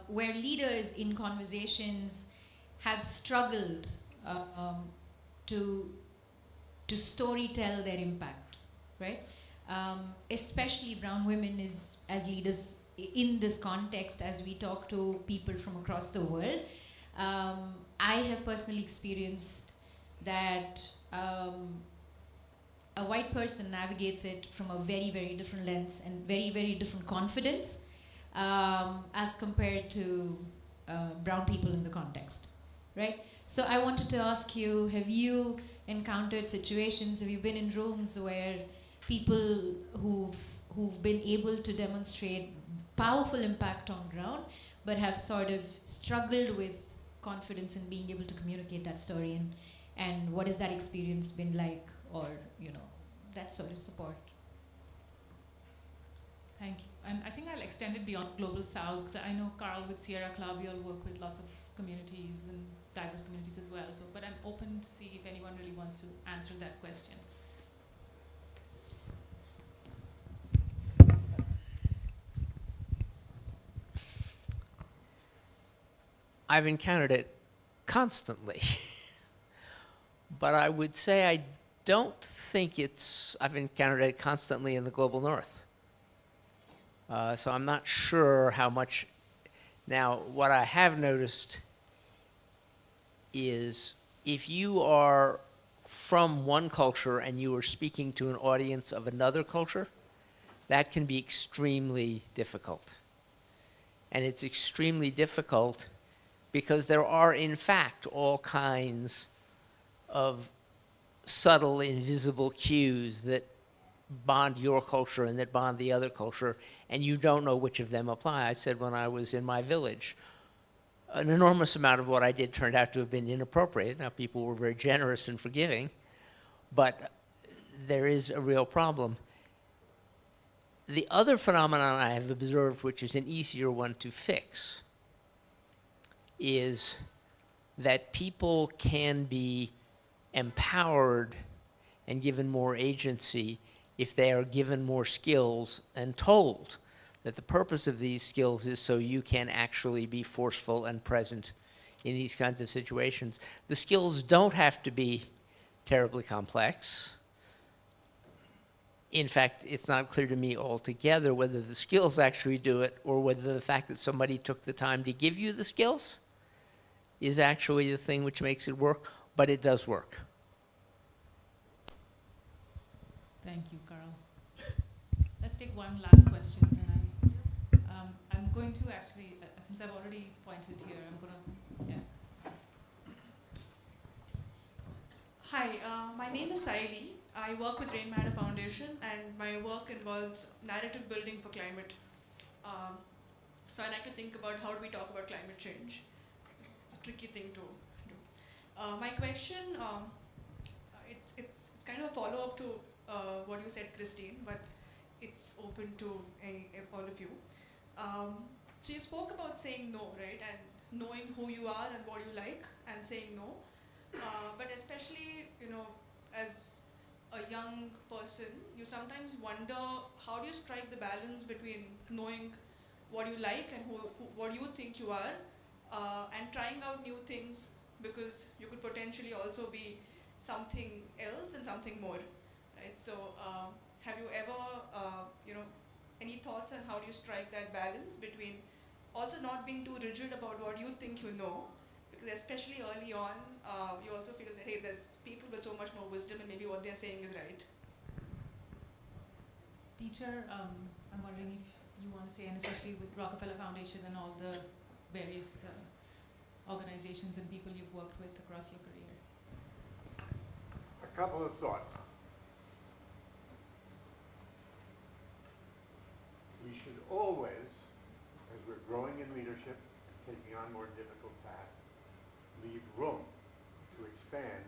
Where leaders in conversations have struggled to storytell their impact, right? Especially brown women as leaders in this context, as we talk to people from across the world. I have personally experienced that a white person navigates it from a very, very different lens and very, very different confidence as compared to brown people in the context, right? So I wanted to ask you, have you encountered situations, have you been in rooms where people who've been able to demonstrate powerful impact on ground, but have sort of struggled with confidence in being able to communicate that story, and what has that experience been like, or that sort of support? Thank you. And I think I'll extend it beyond Global South, because I know Carl with Sierra Club, you all work with lots of communities and diverse communities as well. So, but I'm open to see if anyone really wants to answer that question. I've encountered it constantly, but I would say I don't think I've encountered it constantly in the global north. So I'm not sure how much. Now, what I have noticed is if you are from one culture and you are speaking to an audience of another culture, that can be extremely difficult. And it's extremely difficult because there are, in fact, all kinds of subtle, invisible cues that bond your culture and that bond the other culture, and you don't know which of them apply. I said when I was in my village, an enormous amount of what I did turned out to have been inappropriate. Now, people were very generous and forgiving, but there is a real problem. The other phenomenon I have observed, which is an easier one to fix, is that people can be empowered and given more agency if they are given more skills and told that the purpose of these skills is so you can actually be forceful and present in these kinds of situations. The skills don't have to be terribly complex. In fact, it's not clear to me altogether whether the skills actually do it or whether the fact that somebody took the time to give you the skills is actually the thing which makes it work, but it does work. Thank you, Carl. Let's take one last question. And I'm going to actually, since I've already pointed here, I'm going to, yeah. Hi, my name is Saili. I work with Rain Matter Foundation, and my work involves narrative building for climate. So I like to think about how do we talk about climate change. It's a tricky thing to do. My question, it's kind of a follow-up to what you said, Christine, but it's open to all of you. So you spoke about saying no, right? And knowing who you are and what you like and saying no. But especially, as a young person, you sometimes wonder how do you strike the balance between knowing what you like and what you think you are, and trying out new things, because you could potentially also be something else and something more, right? So have you ever, any thoughts on how do you strike that balance between also not being too rigid about what you think you know, because especially early on, you also feel that, hey, there's people with so much more wisdom and maybe what they're saying is right. Teacher, I'm wondering if you want to say, and especially with Rockefeller Foundation and all the various organizations and people you've worked with across your career. A couple of thoughts. We should always, as we're growing in leadership, taking on more difficult tasks, leave room to expand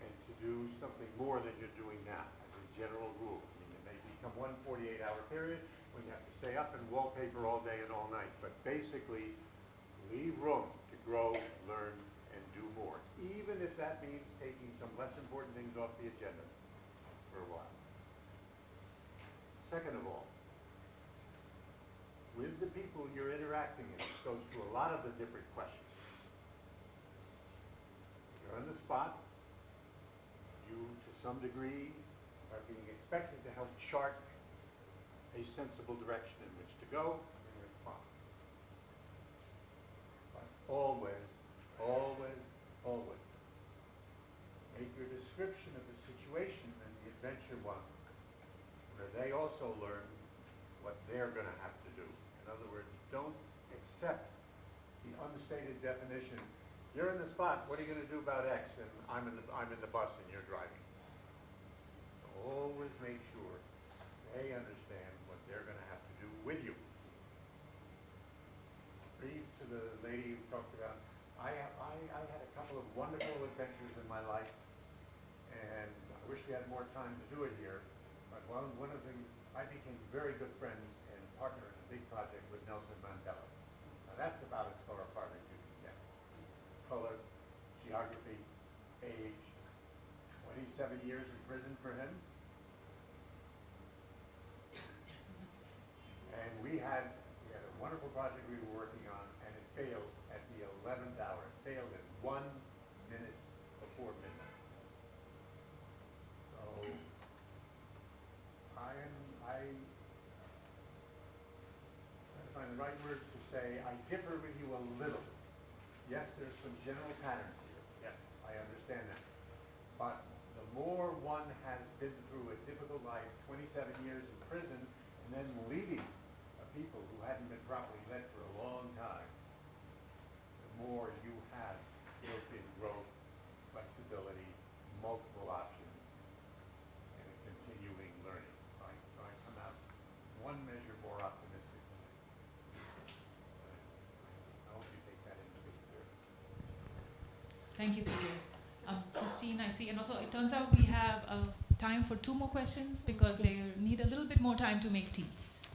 and to do something more than you're doing now, as a general rule. I mean, it may become one 48-hour period when you have to stay up and wallpaper all day and all night, but basically leave room to grow, learn, and do more, even if that means taking some less important things off the agenda for a while. Second of all, with the people you're interacting with, it goes through a lot of the different questions. You're on the spot. You, to some degree, are being expected to help chart a sensible direction in which to go and respond. But always, always, always make your description of the situation and the adventure one, where they also learn what they're going to have to do. In other words, don't accept the unstated definition. You're in the spot. What are you going to do about X? And I'm in the bus and you're driving. So always make sure they understand what they're going to have to do with you. Brief to the lady who talked about, I had a couple of wonderful adventures in my life, and I wish we had more time to do it here. But one of the things, I became very good friends and partner in a big project with Nelson Mandela. Now that's about as far apart as you can get. Color, geography, age, 27 years in prison for him. And we had a wonderful project we were working on, and it failed at the 11th hour. It failed at 1 minute before midnight. So I trying to find the right words to say, I differ with you a little. Yes, there's some general patterns here. Yes, I understand that. But the more one has been through a difficult life, 27 years in prison, and then leading a people who hadn't been properly led for a long time, more you have built-in growth, flexibility, multiple options, and a continuing learning. Right? So I come out one measure more optimistic than I hope you take that into consideration. Thank you, Peter. Christine, I see, and also it turns out we have time for 2 more questions because they need a little bit more time to make tea.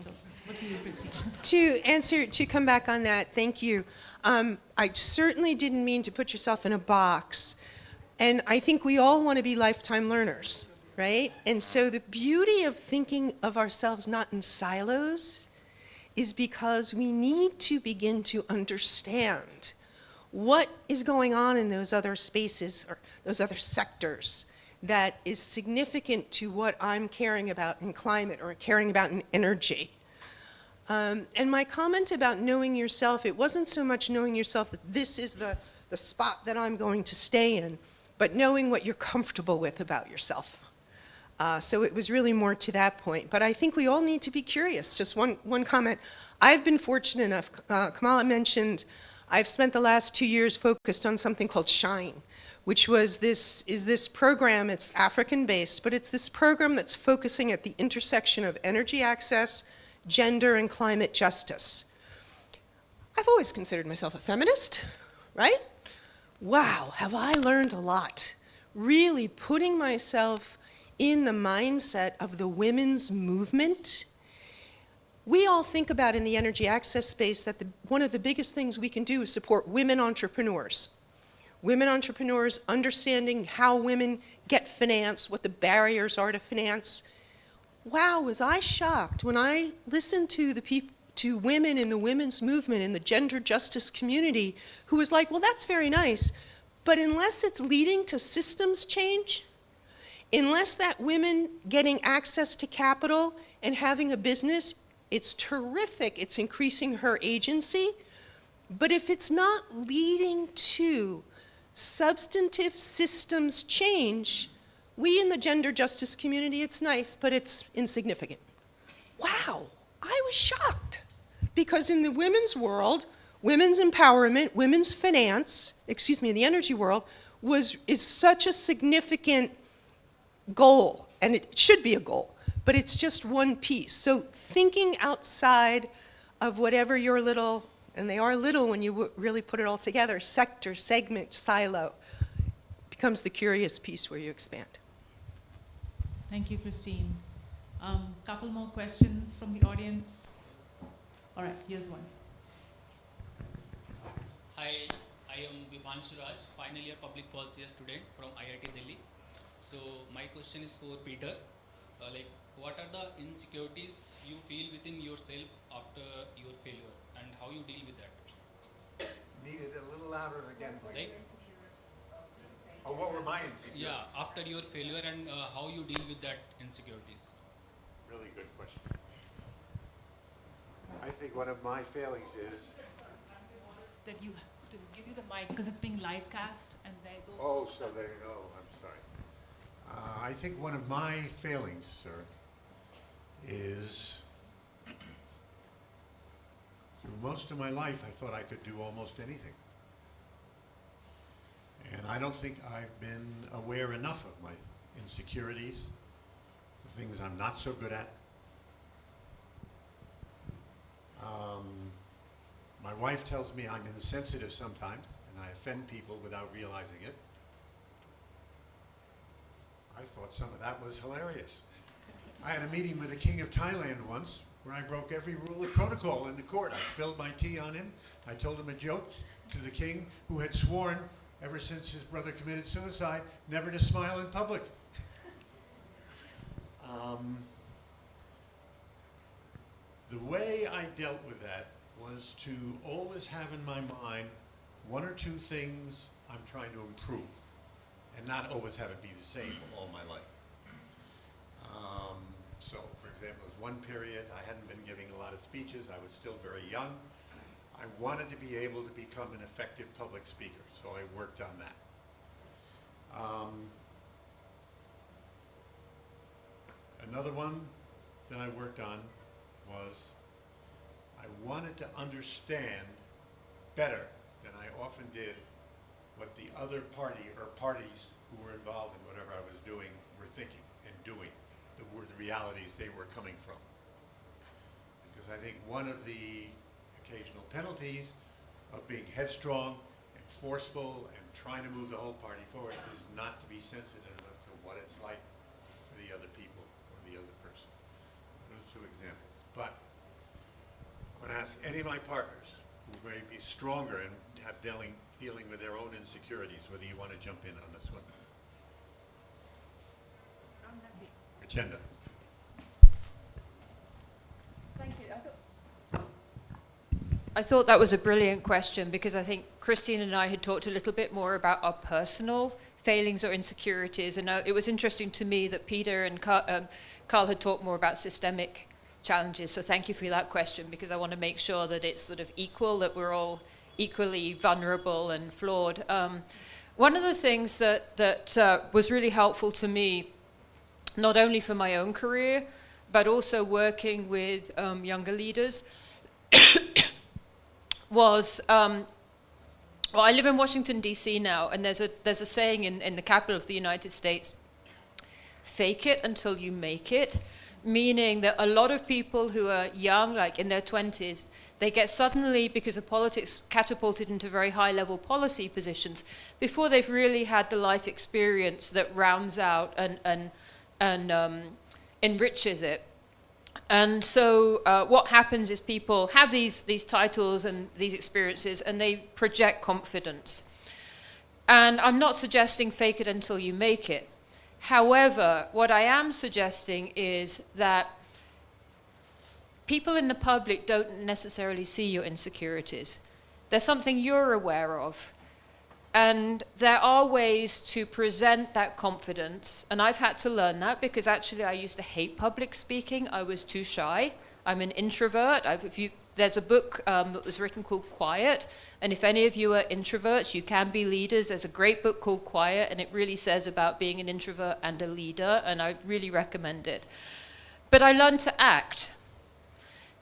So, what to you, Christine? To come back on that, thank you. I certainly didn't mean to put yourself in a box. And I think we all want to be lifetime learners, right? And so the beauty of thinking of ourselves not in silos is because we need to begin to understand what is going on in those other spaces or those other sectors that is significant to what I'm caring about in climate or caring about in energy. And my comment about knowing yourself, it wasn't so much knowing yourself that this is the spot that I'm going to stay in, but knowing what you're comfortable with about yourself. So it was really more to that point. But I think we all need to be curious. Just one comment. I've been fortunate enough, Kamala mentioned, I've spent the last 2 years focused on something called SHINE, which is this program. It's African-based, but it's this program that's focusing at the intersection of energy access, gender, and climate justice. I've always considered myself a feminist, right? Wow, have I learned a lot. Really putting myself in the mindset of the women's movement. We all think about in the energy access space that one of the biggest things we can do is support women entrepreneurs. Women entrepreneurs understanding how women get finance, what the barriers are to finance. Wow, was I shocked when I listened to to women in the women's movement in the gender justice community who was like, well, that's very nice, but unless it's leading to systems change, unless that women getting access to capital and having a business, it's terrific, it's increasing her agency, but if it's not leading to substantive systems change, we in the gender justice community, it's nice, but it's insignificant. Wow, I was shocked. Because in the women's world, women's empowerment, women's finance, the energy world, is such a significant goal, and it should be a goal, but it's just one piece. So thinking outside of whatever your little, and they are little when you really put it all together, sector, segment, silo, becomes the curious piece where you expand. Thank you, Christine. Couple more questions from the audience. All right, here's one. Hi, I am Vibhanshu Raj, final year public policy student from IIT Delhi. So my question is for Peter. What are the insecurities you feel within yourself after your failure, and how you deal with that? Need it a little louder again, please. Like, Oh, what were my insecurities? yeah, after your failure, and how you deal with that insecurities. Really good question. I think one of my failings is, That you have to give you the mic because it's being live cast, and there goes. oh, so there you go, I'm sorry. I think one of my failings, sir, is through most of my life I thought I could do almost anything. And I don't think I've been aware enough of my insecurities, the things I'm not so good at. My wife tells me I'm insensitive sometimes, and I offend people without realizing it. I thought some of that was hilarious. I had a meeting with the King of Thailand once, where I broke every rule of protocol in the court. I spilled my tea on him. I told him a joke to the king, who had sworn, ever since his brother committed suicide, never to smile in public. The way I dealt with that was to always have in my mind one or two things I'm trying to improve, and not always have it be the same all my life. So, for example, there was one period I hadn't been giving a lot of speeches. I was still very young. I wanted to be able to become an effective public speaker, so I worked on that. Another one that I worked on was I wanted to understand better than I often did what the other party or parties who were involved in whatever I was doing were thinking and doing, the realities they were coming from. Because I think one of the occasional penalties of being headstrong and forceful and trying to move the whole party forward is not to be sensitive enough to what it's like for the other people or the other person. Those two examples. But I'm going to ask any of my partners who may be stronger and have dealing with their own insecurities, whether you want to jump in on this one. Agenda. Thank you. I thought that was a brilliant question because I think Christine and I had talked a little bit more about our personal failings or insecurities, and it was interesting to me that Peter and Carl had talked more about systemic challenges. So thank you for that question, because I want to make sure that it's sort of equal, that we're all equally vulnerable and flawed. One of the things that was really helpful to me, not only for my own career, but also working with younger leaders, was, well, I live in Washington, D.C. now, and there's a saying in the capital of the United States, fake it until you make it, meaning that a lot of people who are young, like in their 20s, they get suddenly, because of politics, catapulted into very high-level policy positions before they've really had the life experience that rounds out and enriches it. And so what happens is people have these titles and these experiences, and they project confidence. And I'm not suggesting fake it until you make it. However, what I am suggesting is that people in the public don't necessarily see your insecurities. There's something you're aware of. And there are ways to present that confidence. And I've had to learn that because actually I used to hate public speaking. I was too shy. I'm an introvert. There's a book that was written called Quiet. And if any of you are introverts, you can be leaders. There's a great book called Quiet, and it really says about being an introvert and a leader, and I really recommend it. But I learned to act.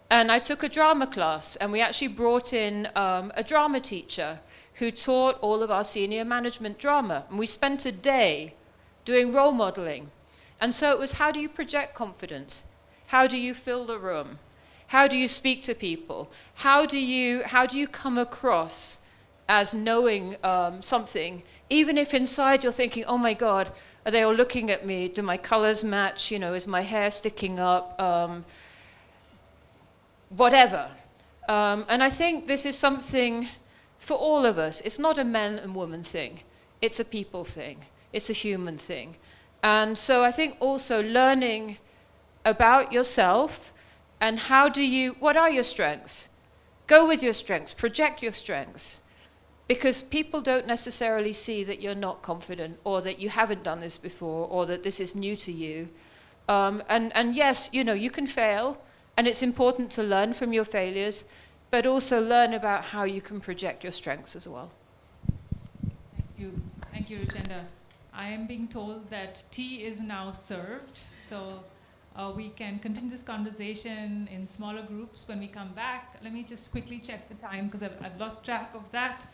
And I took a drama class, and we actually brought in a drama teacher who taught all of our senior management drama. And we spent a day doing role modeling. And so it was, how do you project confidence? How do you fill the room? How do you speak to people? How do you come across as knowing something, even if inside you're thinking, oh my God, are they all looking at me? Do my colors match? You know, is my hair sticking up? Whatever. And I think this is something for all of us. It's not a man and woman thing. It's a people thing. It's a human thing. And so I think also learning about yourself and what are your strengths? Go with your strengths, project your strengths. Because people don't necessarily see that you're not confident, or that you haven't done this before, or that this is new to you. And yes, you know, you can fail, and it's important to learn from your failures, but also learn about how you can project your strengths as well. Thank you, Richenda. I am being told that tea is now served, so we can continue this conversation in smaller groups when we come back. Let me just quickly check the time, because I've lost track of that.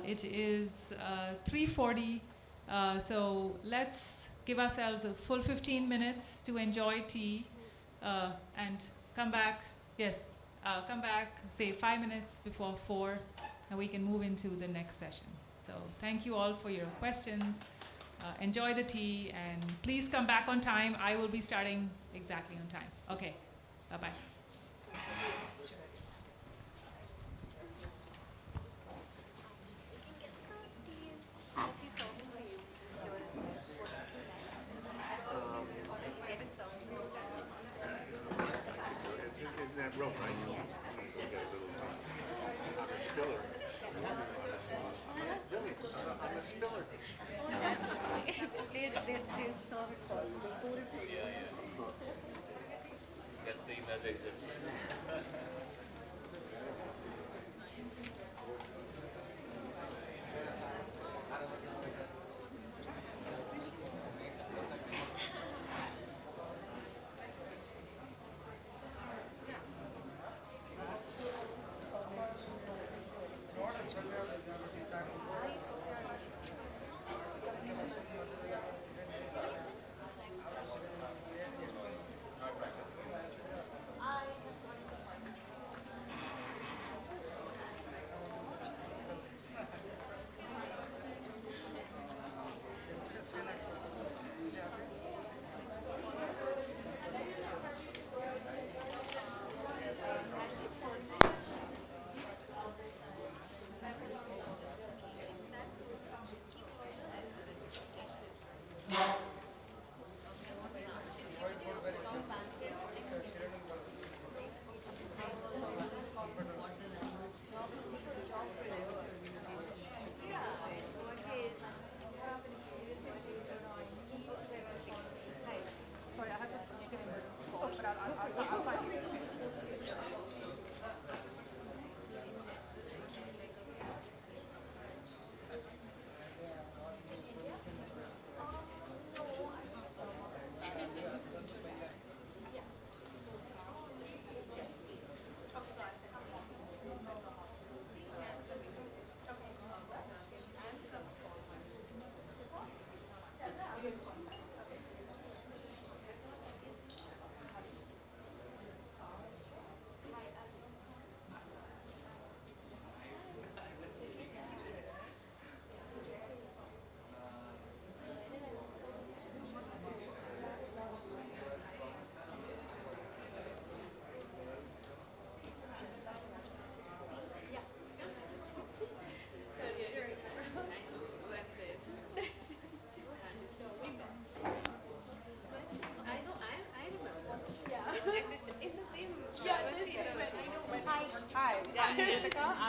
It is 3:40, so let's give ourselves a full 15 minutes to enjoy tea and come back. Yes. Come back, say 5 minutes before 4, and we can move into the next session. So thank you all for your questions. Enjoy the tea, and please come back on time. I will be starting exactly on time. Okay, bye-bye.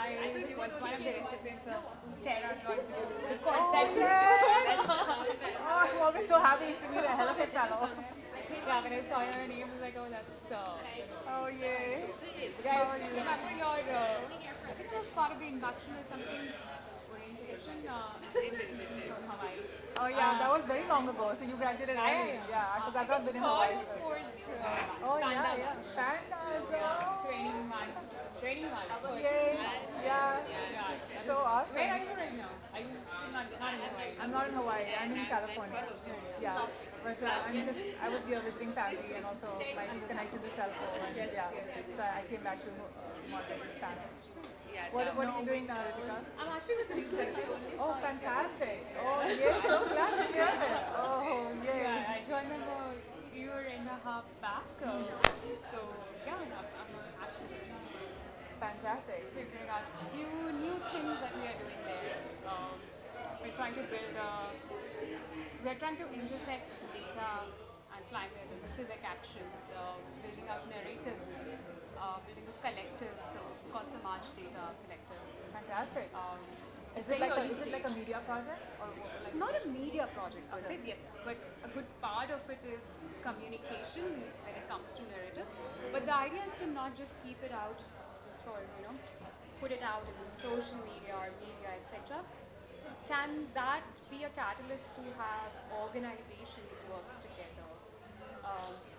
I was one of the recipients of Terra Lord, the course that you Oh, I'm always so happy to be the hell of a fellow. Yeah, when I saw your name, I was like, oh, that's Oh, yay. guys, do you remember your, I think it was part of the induction or something, orientation, from Hawaii. Oh, yeah, that was very long ago. So you graduated early. Yeah, so that got been in Third Hawaii. or fourth Oh, Panda yeah, yeah. batch. Pandas. Yeah, Oh. 21. 21 first. Yay. Yeah. Yeah. So awesome. Where are you right now? Are you still not in Hawaii? I'm not in Hawaii. I'm in California. Yeah. But I was here visiting family and also my connection to SELCO. And yeah. So I came back to moderate this panel. What are you doing now, Ritika? I'm actually with the new Oh, fantastic. Oh, yes. So glad to hear that. Oh, yay. Yeah, I joined them a year and a half back. So yeah, I'm actually It's fantastic. figuring out a few new things that we are doing there. We're trying to build we're trying to intersect data and climate and civic actions, building out narratives, building a collective. So it's called Samaj Data Collective. Fantastic. It's Is it very like early is it like a stage. media project or It's not a media project per se, yes, but a good part of it is communication when it comes to narratives. But the idea is to not just keep it out, just for put it out in social media or media, etc. Can that be a catalyst to have organizations work together?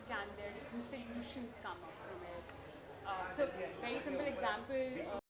Can there different solutions come up from it? So, very simple example.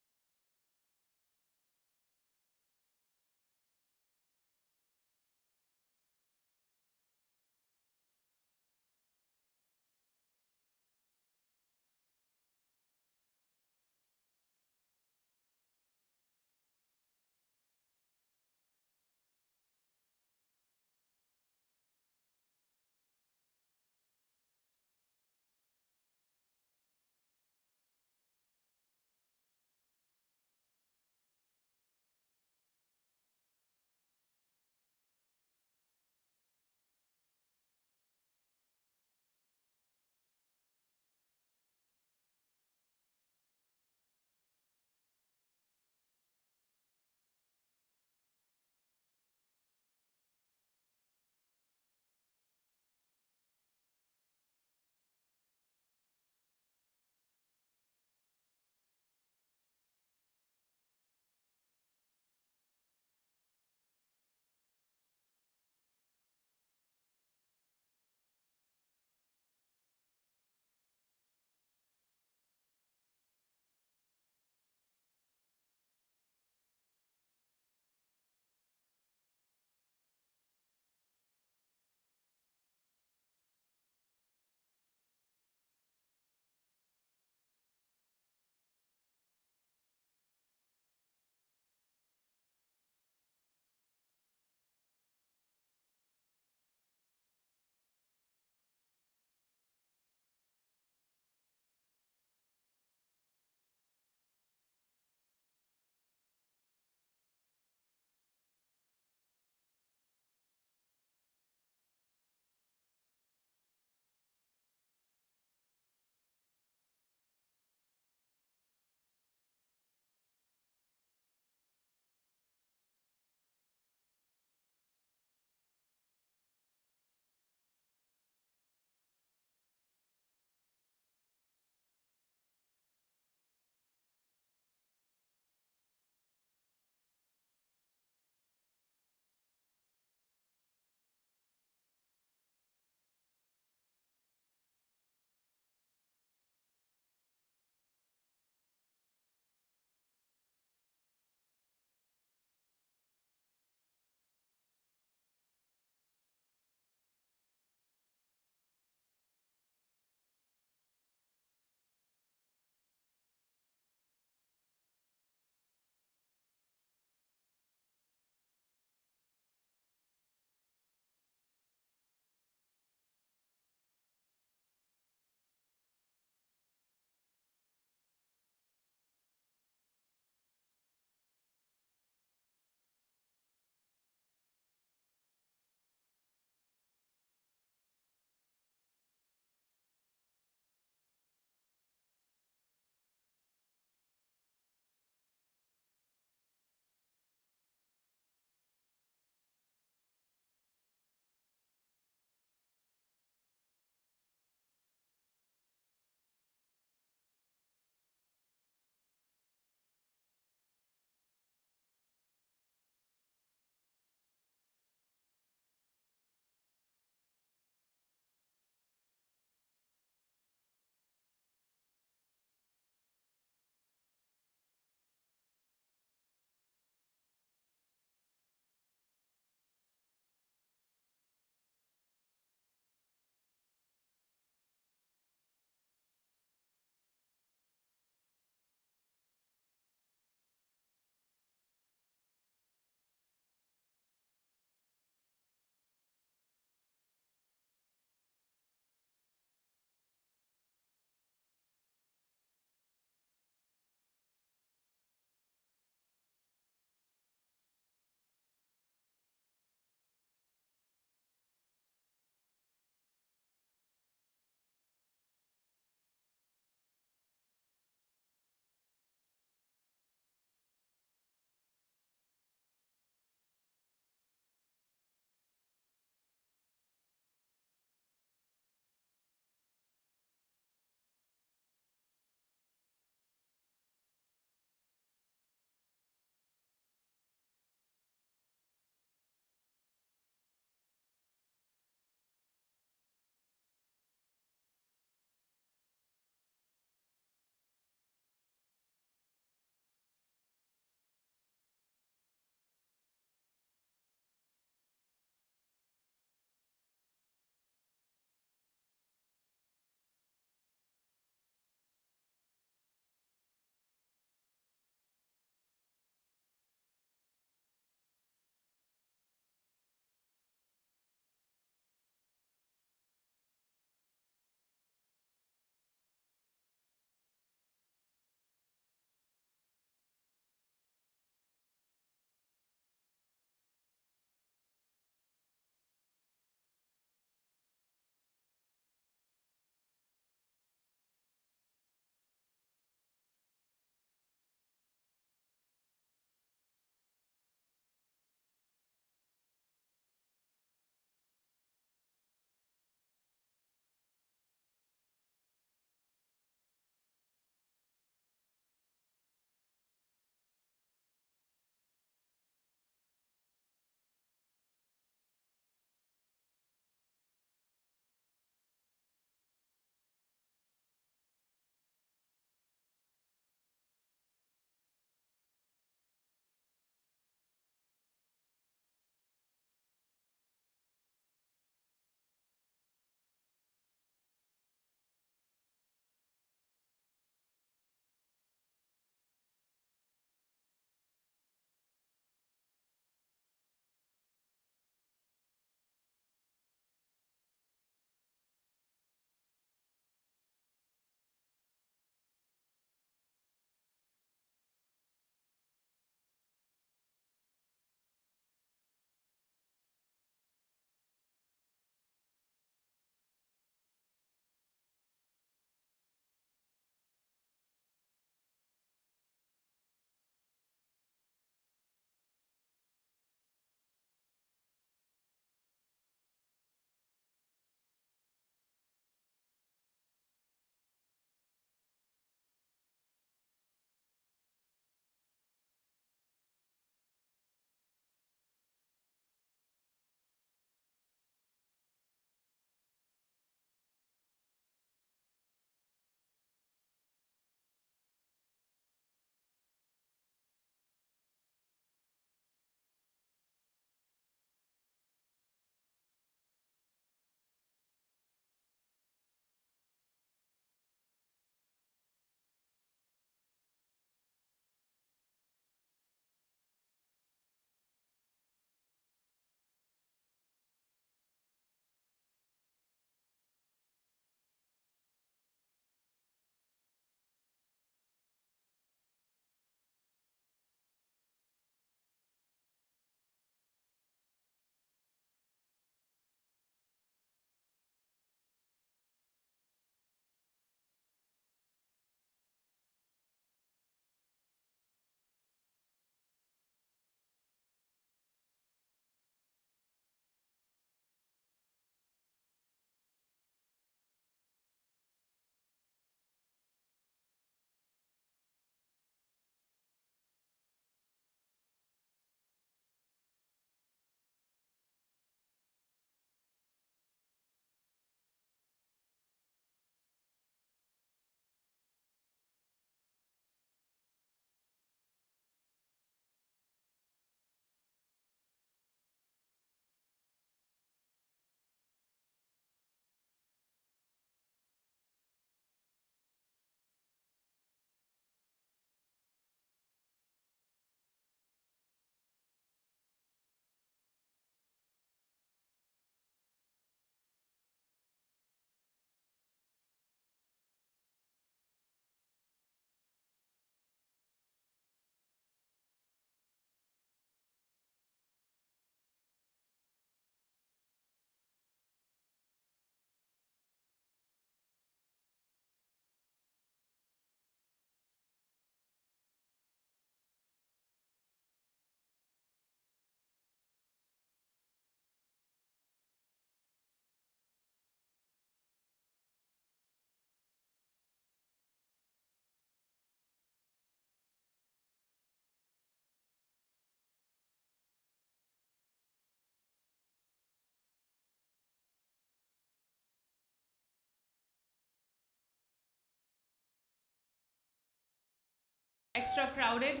extra crowded,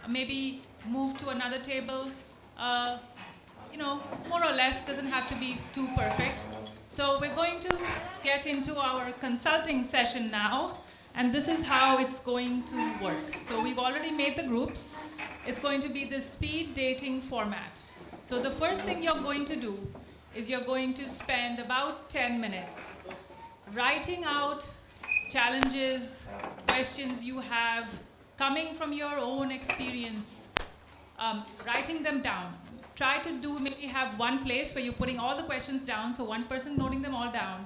maybe move to another table. More or less, doesn't have to be too perfect. So we're going to get into our consulting session now, and this is how it's going to work. So we've already made the groups. It's going to be the speed dating format. So the first thing you're going to do is you're going to spend about 10 minutes writing out challenges, questions you have coming from your own experience, writing them down. Try to maybe have one place where you're putting all the questions down, so one person noting them all down,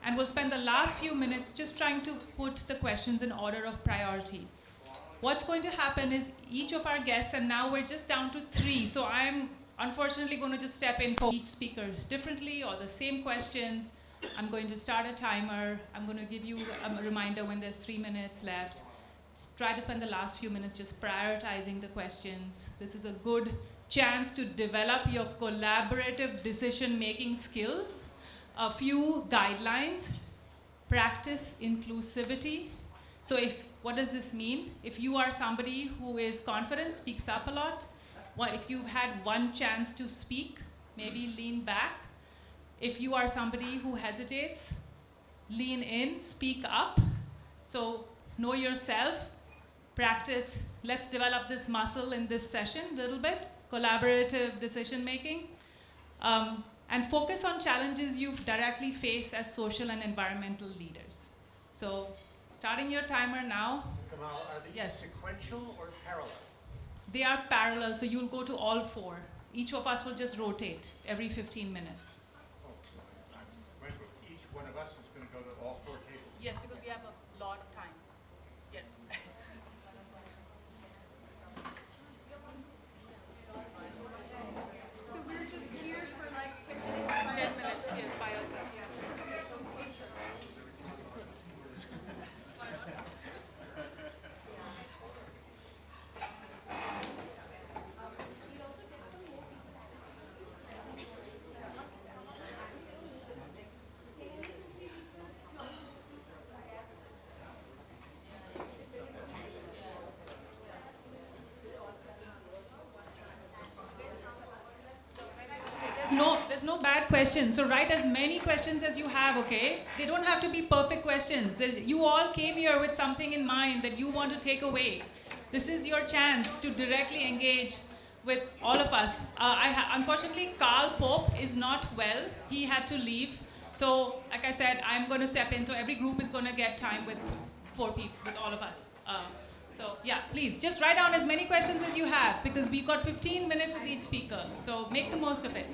and we'll spend the last few minutes just trying to put the questions in order of priority. What's going to happen is each of our guests, and now we're just down to 3, so I'm unfortunately going to just step in for each speaker differently or the same questions. I'm going to start a timer. I'm going to give you a reminder when there's 3 minutes left. Just try to spend the last few minutes just prioritizing the questions. This is a good chance to develop your collaborative decision-making skills. A few guidelines: practice inclusivity. So what does this mean? If you are somebody who is confident, speaks up a lot, if you've had one chance to speak, maybe lean back. If you are somebody who hesitates, lean in, speak up. So know yourself, practice. Let's develop this muscle in this session a little bit. Collaborative decision making, and focus on challenges you've directly faced as social and environmental leaders. So, starting your timer now. Kamal, are these sequential or parallel? They are parallel, so you'll go to all 4. Each of us will just rotate every 15 minutes. Oh, each one of us is going to go to all 4 tables. Yes, because we have a lot of time. Yes. So we're just here for like 10 minutes. 10 minutes, yes, by yourself. There's no bad questions. So write as many questions as you have, okay? They don't have to be perfect questions. You all came here with something in mind that you want to take away. This is your chance to directly engage with all of us. Unfortunately, Carl Pope is not well. He had to leave. So, like I said, I'm going to step in. So every group is going to get time with 4 people, with all of us. So yeah, please, just write down as many questions as you have, because we've got 15 minutes with each speaker. So make the most of it.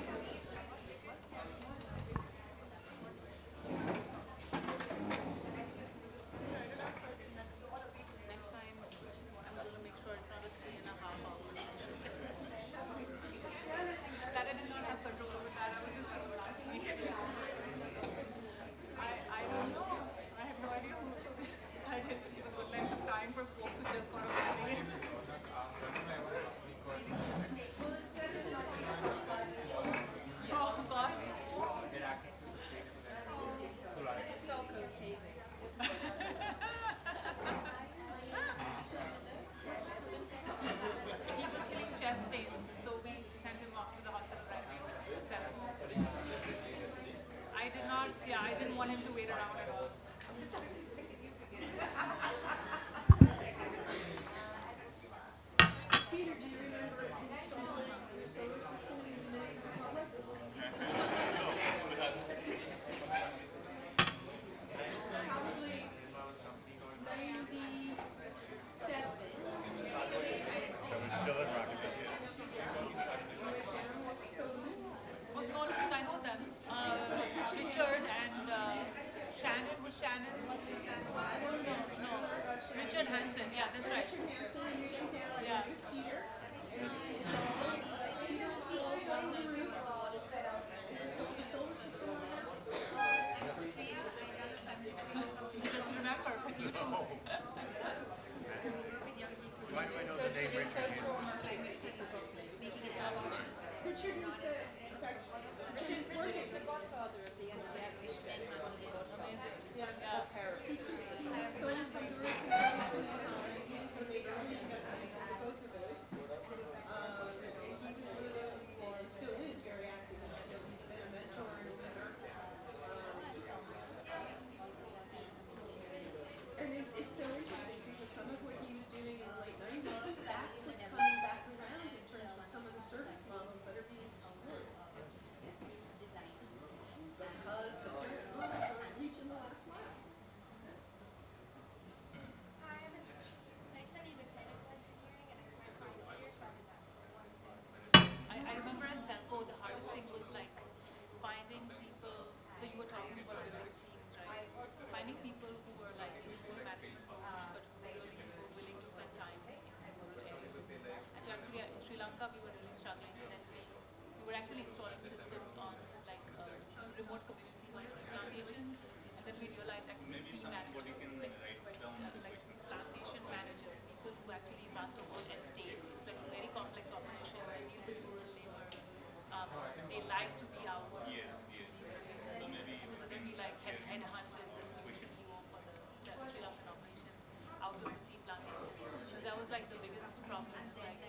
actually installing systems on like remote communities on tea plantations, and then we realized actually tea managers, like plantation managers, people who actually run the whole estate. It's like a very complex operation where deal with rural labor. They like to be out in these regions, and so then we like headhunted this new CEO for the Sri Lankan operation out of the tea plantation. Because that was like the biggest problem. Is like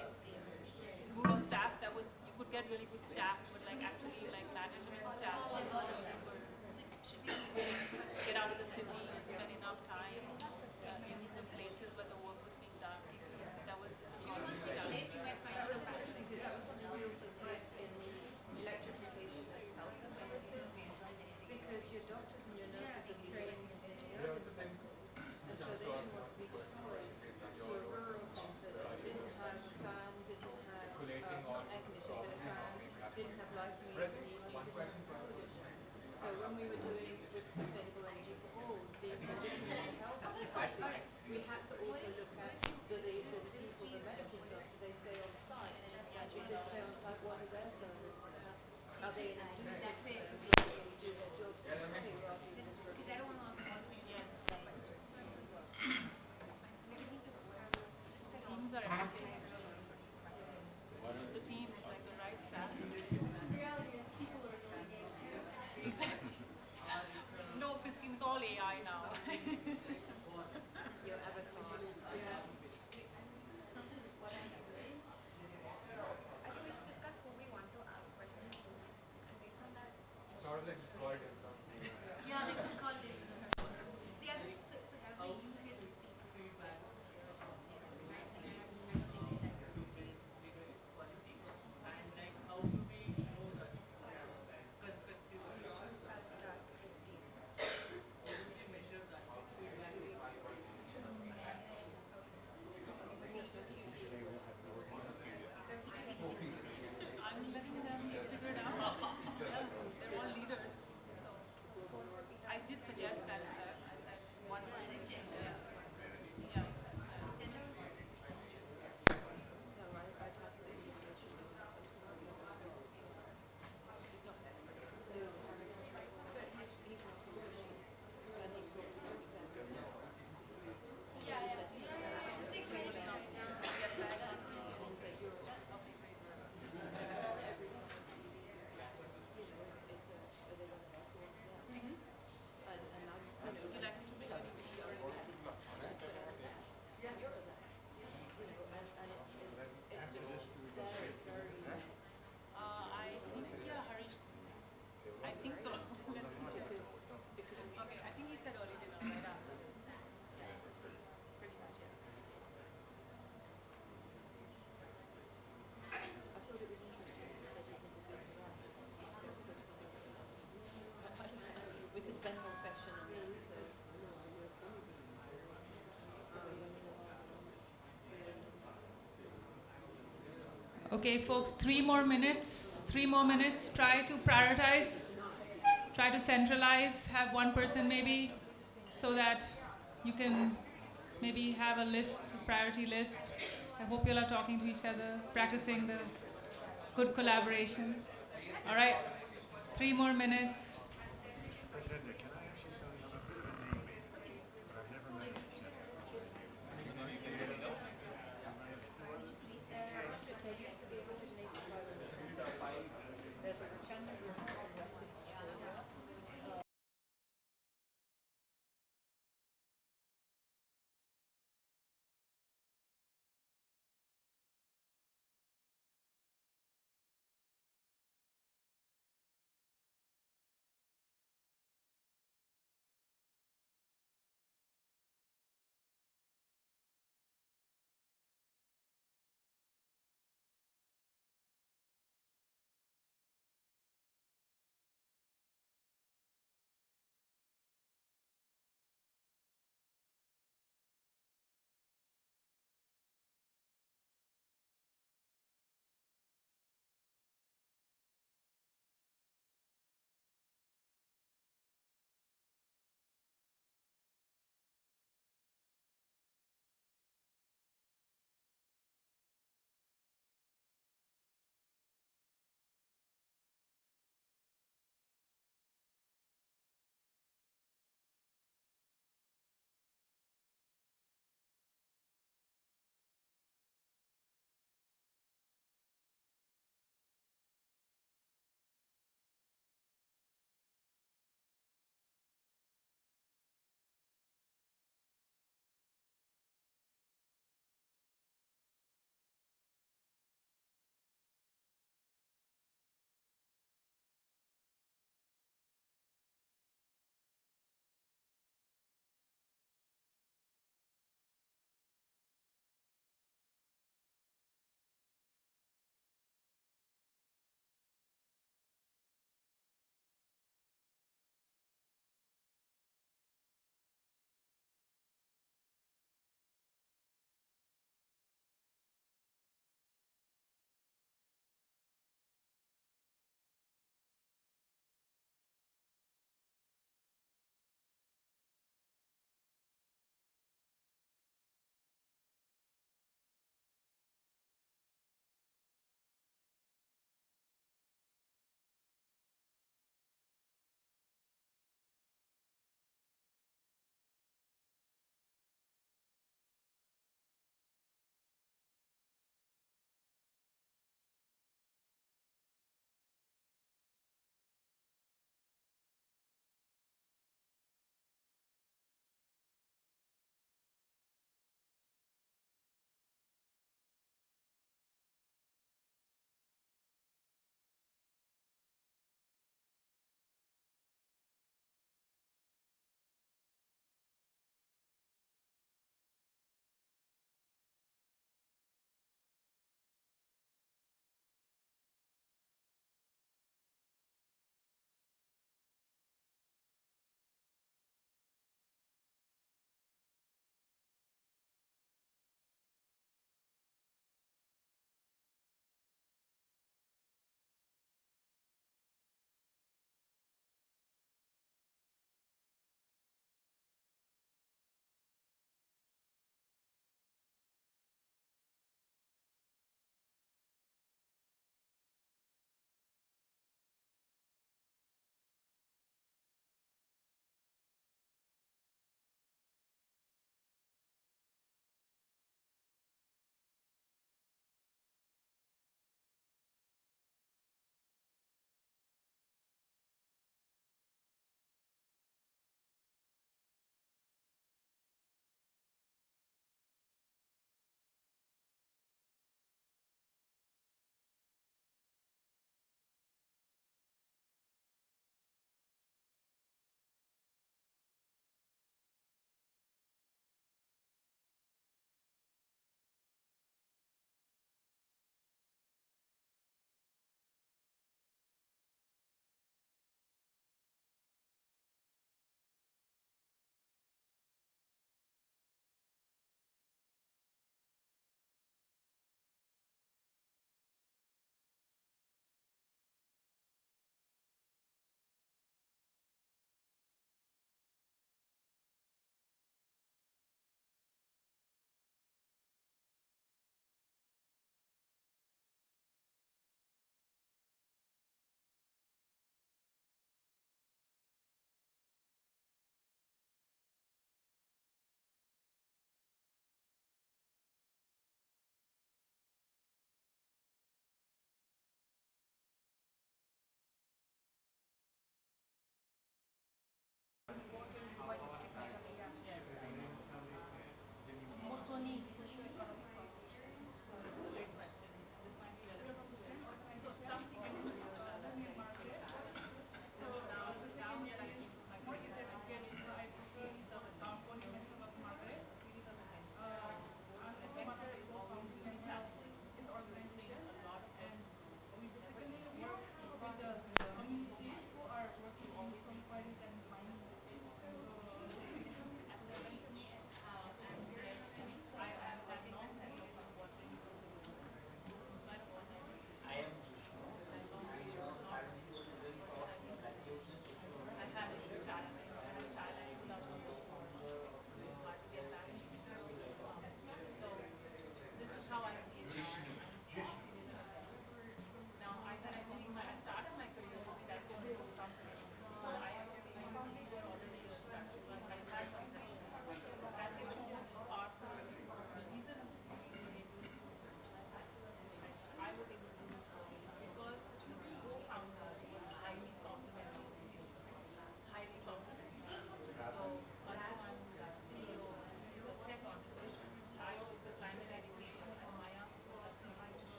rural staff, that was, you could get really good staff, but like actually like management staff were get out of the city and spend enough time in the places where the work was being done. That was just a constant challenge. That was interesting because that was something we also faced in the electrification of health facilities, because your doctors and your nurses are trained in the urban centres, and so they didn't want to be deployed to a rural centre that didn't have a fan, didn't have, not air conditioning, but a fan, didn't have lighting even, didn't have television. So when we were doing with Sustainable Energy for All, the health facilities, we had to also look at, do the people, the medical staff, do they stay on site? And if they stay on site, what are their services? Are they in a conducive to their jobs, or do their jobs differently rather than as representatives? Teams are everything. The teams, like the right staff. The reality is people are doing it. Exactly. No, Christine, it's all AI now. Your avatar. Yeah. Yeah, like just call it. The other, so that way you get to speak. I'm letting them figure it out. Yeah, they're all leaders. So I did suggest that to them. I said one person should. Yeah. No, I've had this discussion with my husband as well. But he's not a lawyer, and he's talked about exactly that. He said he's about it. He said Europe. Every time, it's are they going to pass on? Yeah. And I'm, Would you like me to bring you tea or already had this conversation, but you're there. And it's just there, it's very, I think, yeah, Harish. I think so. because Okay, I think he said early dinner right after this. Yeah, pretty much, yeah. I thought it was interesting you said you think we've been harassed. We could spend a whole session on that, so. Okay, folks, 3 more minutes. 3 more minutes. Try to prioritize. Try to centralize. Have one person maybe, so that you can maybe have a list, a priority list. I hope you all are talking to each other, practicing the good collaboration. All right, 3 more minutes. There's a rectangular room in Western Australia.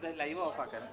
ഇത് live of ആക്കാൻ.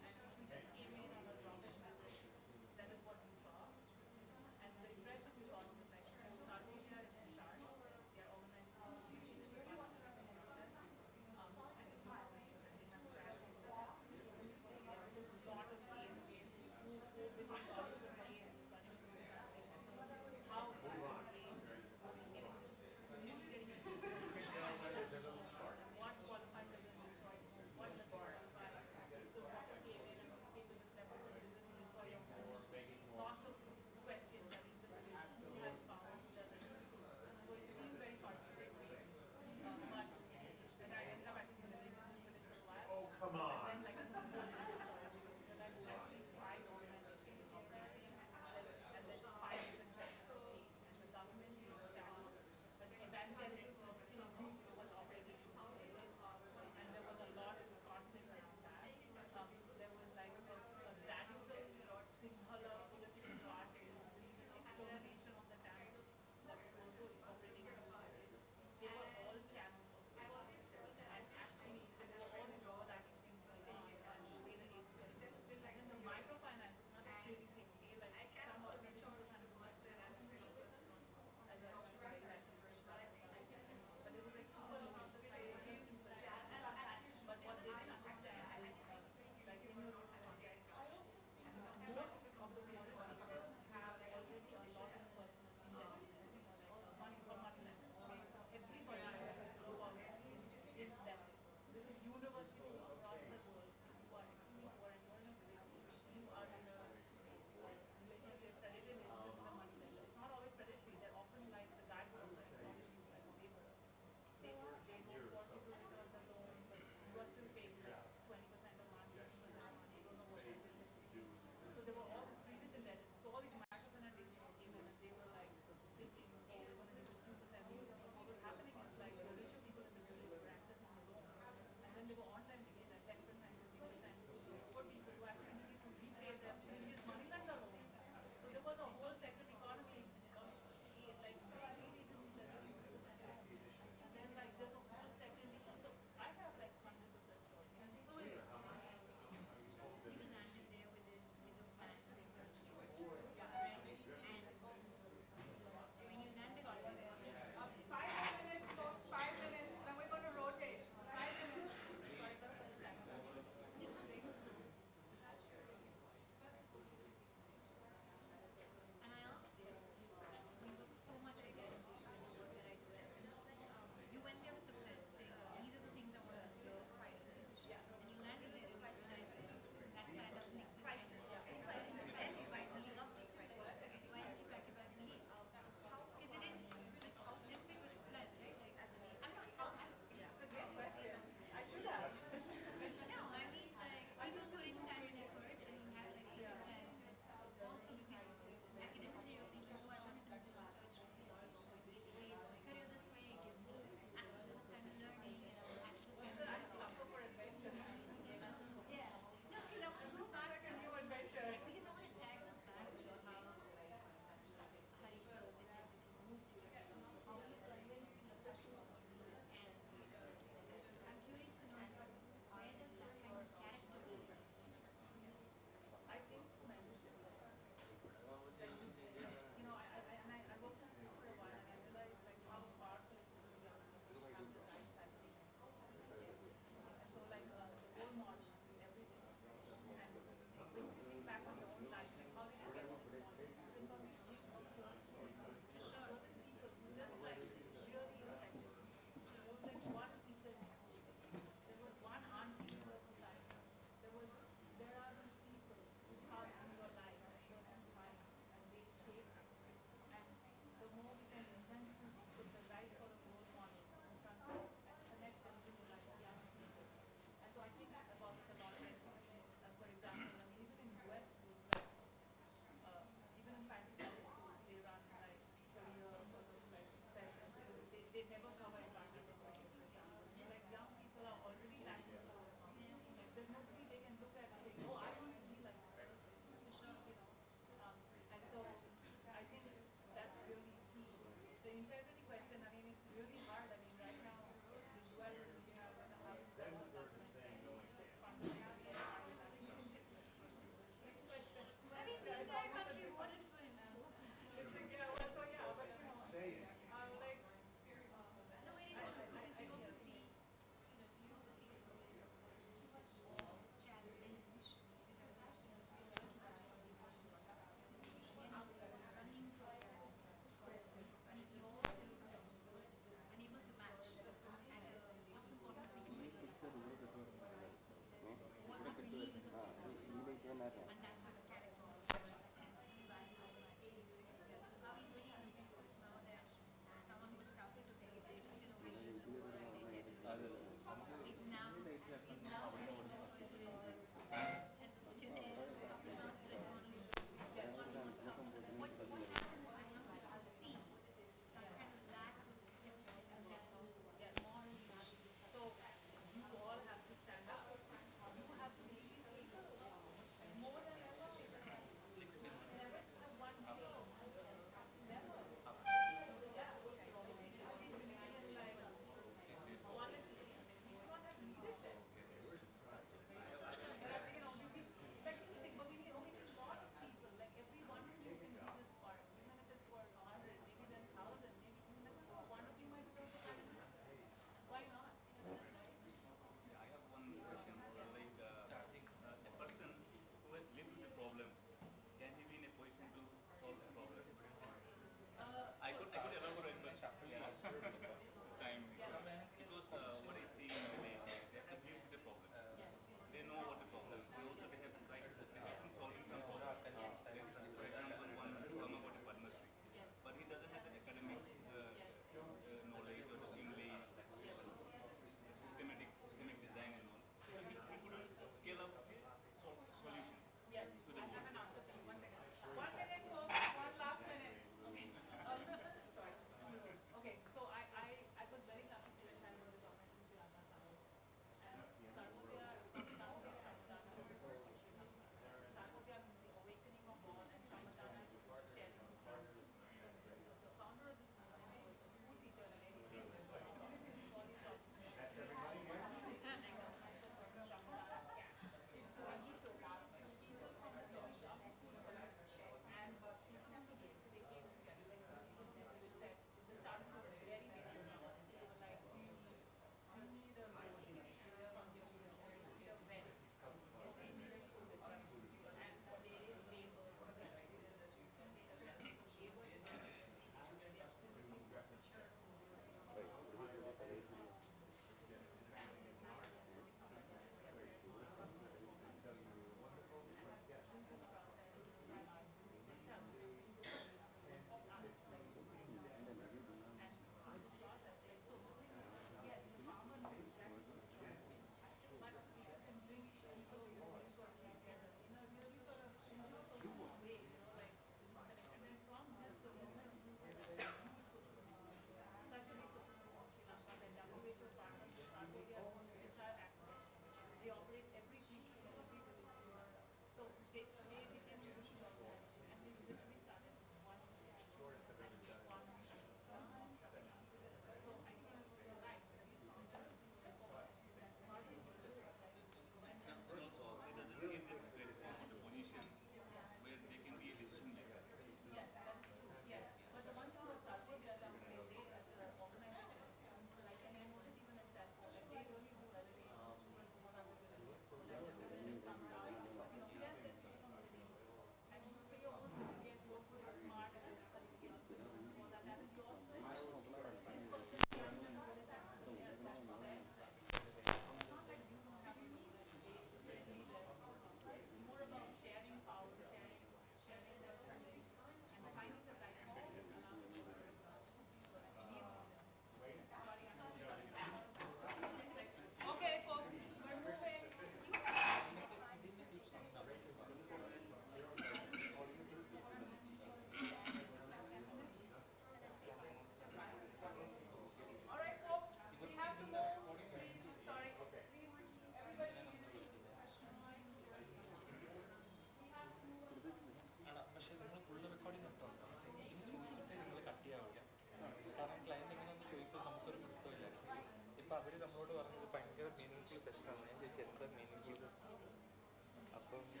Okay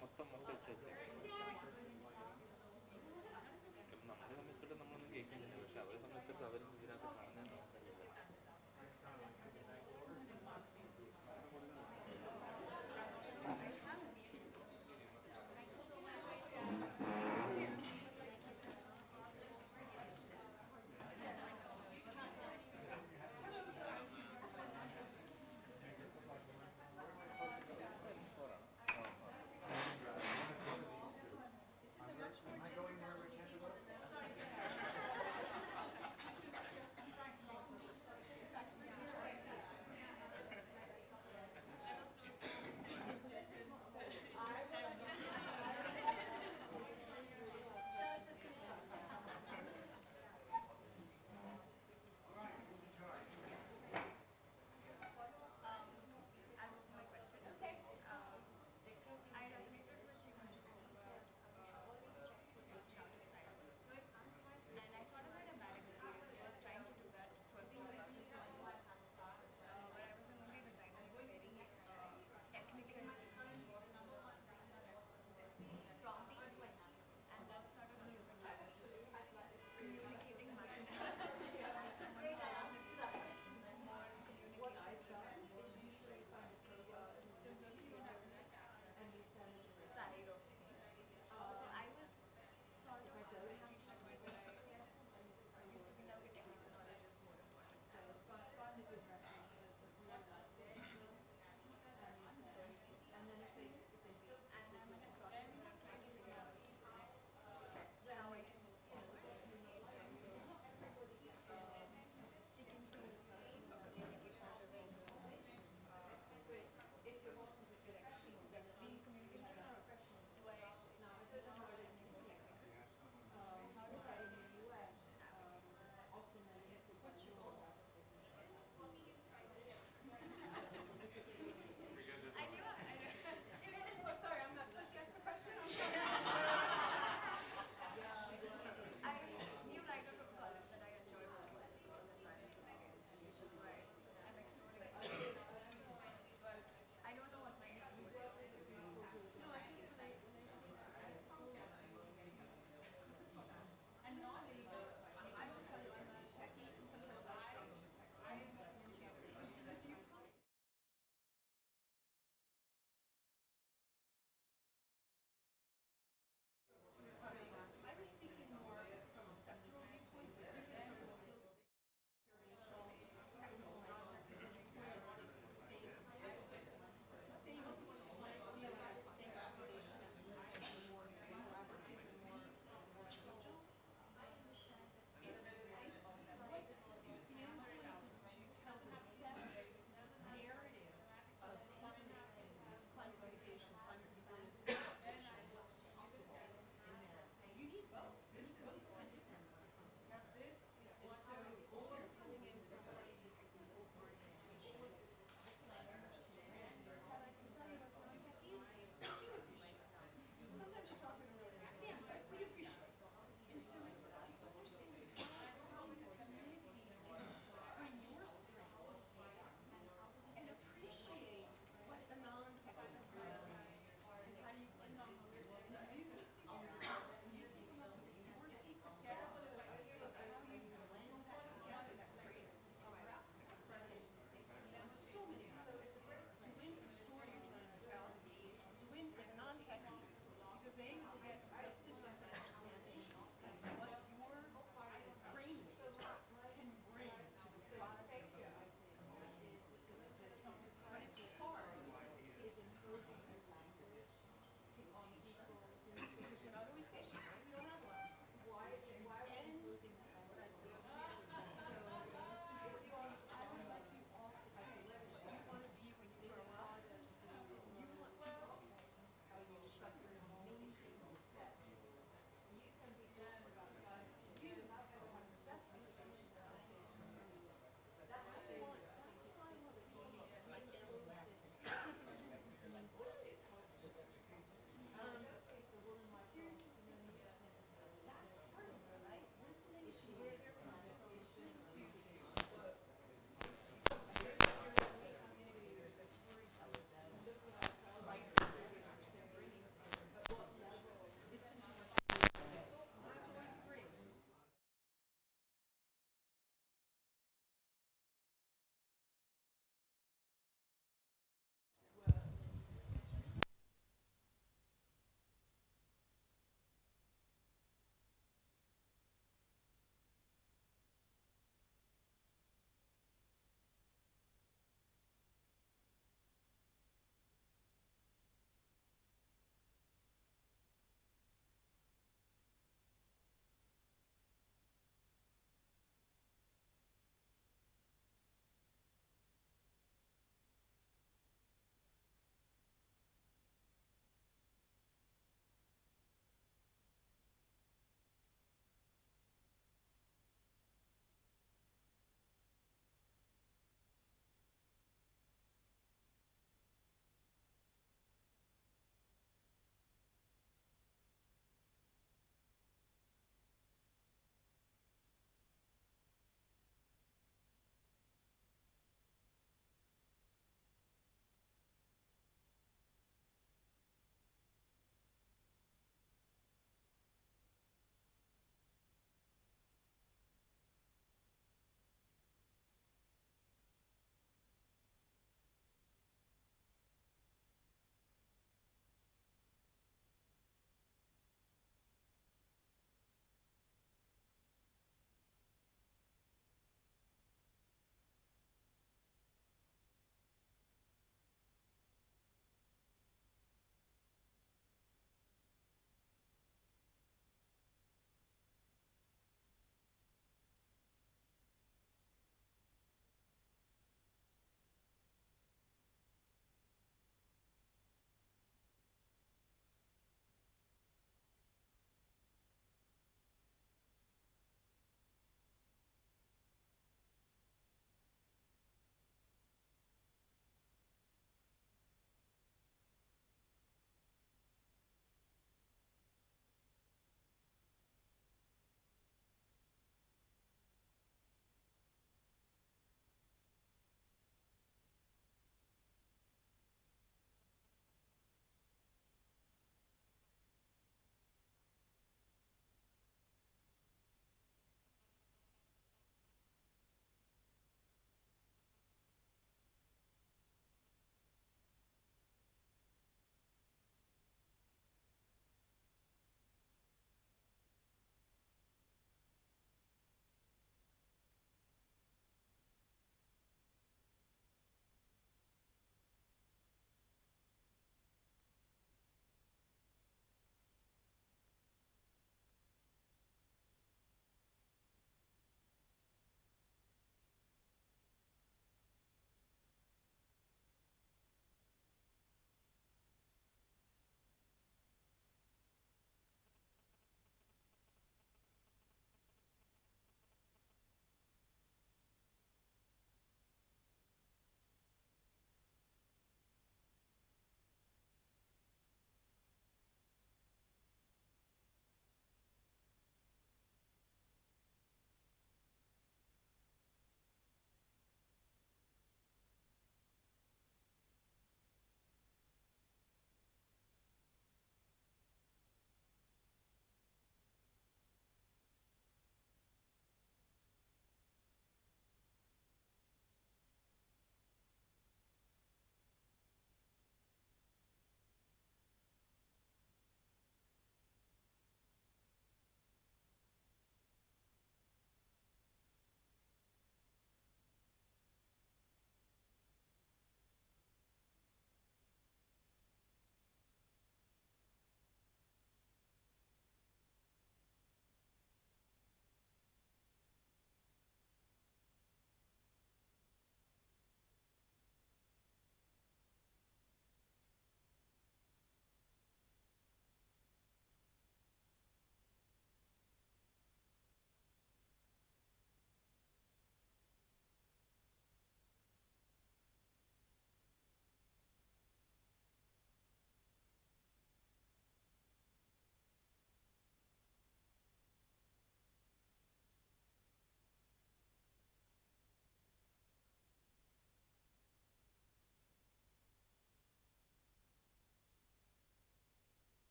മൊത്തം നമ്മളെ സംബന്ധിച്ചിടത്തോളം നമ്മളൊന്നും കേൾക്കുന്നില്ല, പക്ഷെ അവരെ സംബന്ധിച്ചിടത്തോളം അവരും ഇതിനകത്ത് കാണുന്നതെന്ന് നമുക്കറിയില്ല.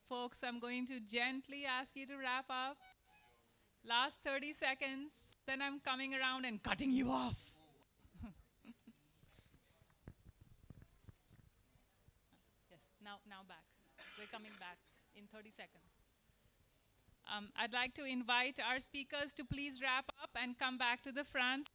folks, I'm going to gently ask you to wrap up. Last 30 seconds, then I'm coming around and cutting you off. Yes, now back. We're coming back in 30 seconds. I'd like to invite our speakers to please wrap up and come back to the front.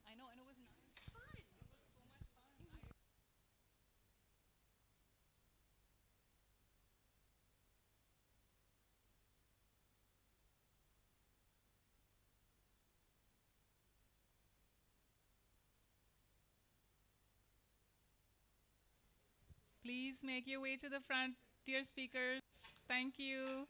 I know, and it was nice. It was so much fun. Please make your way to the front, dear speakers. Thank you.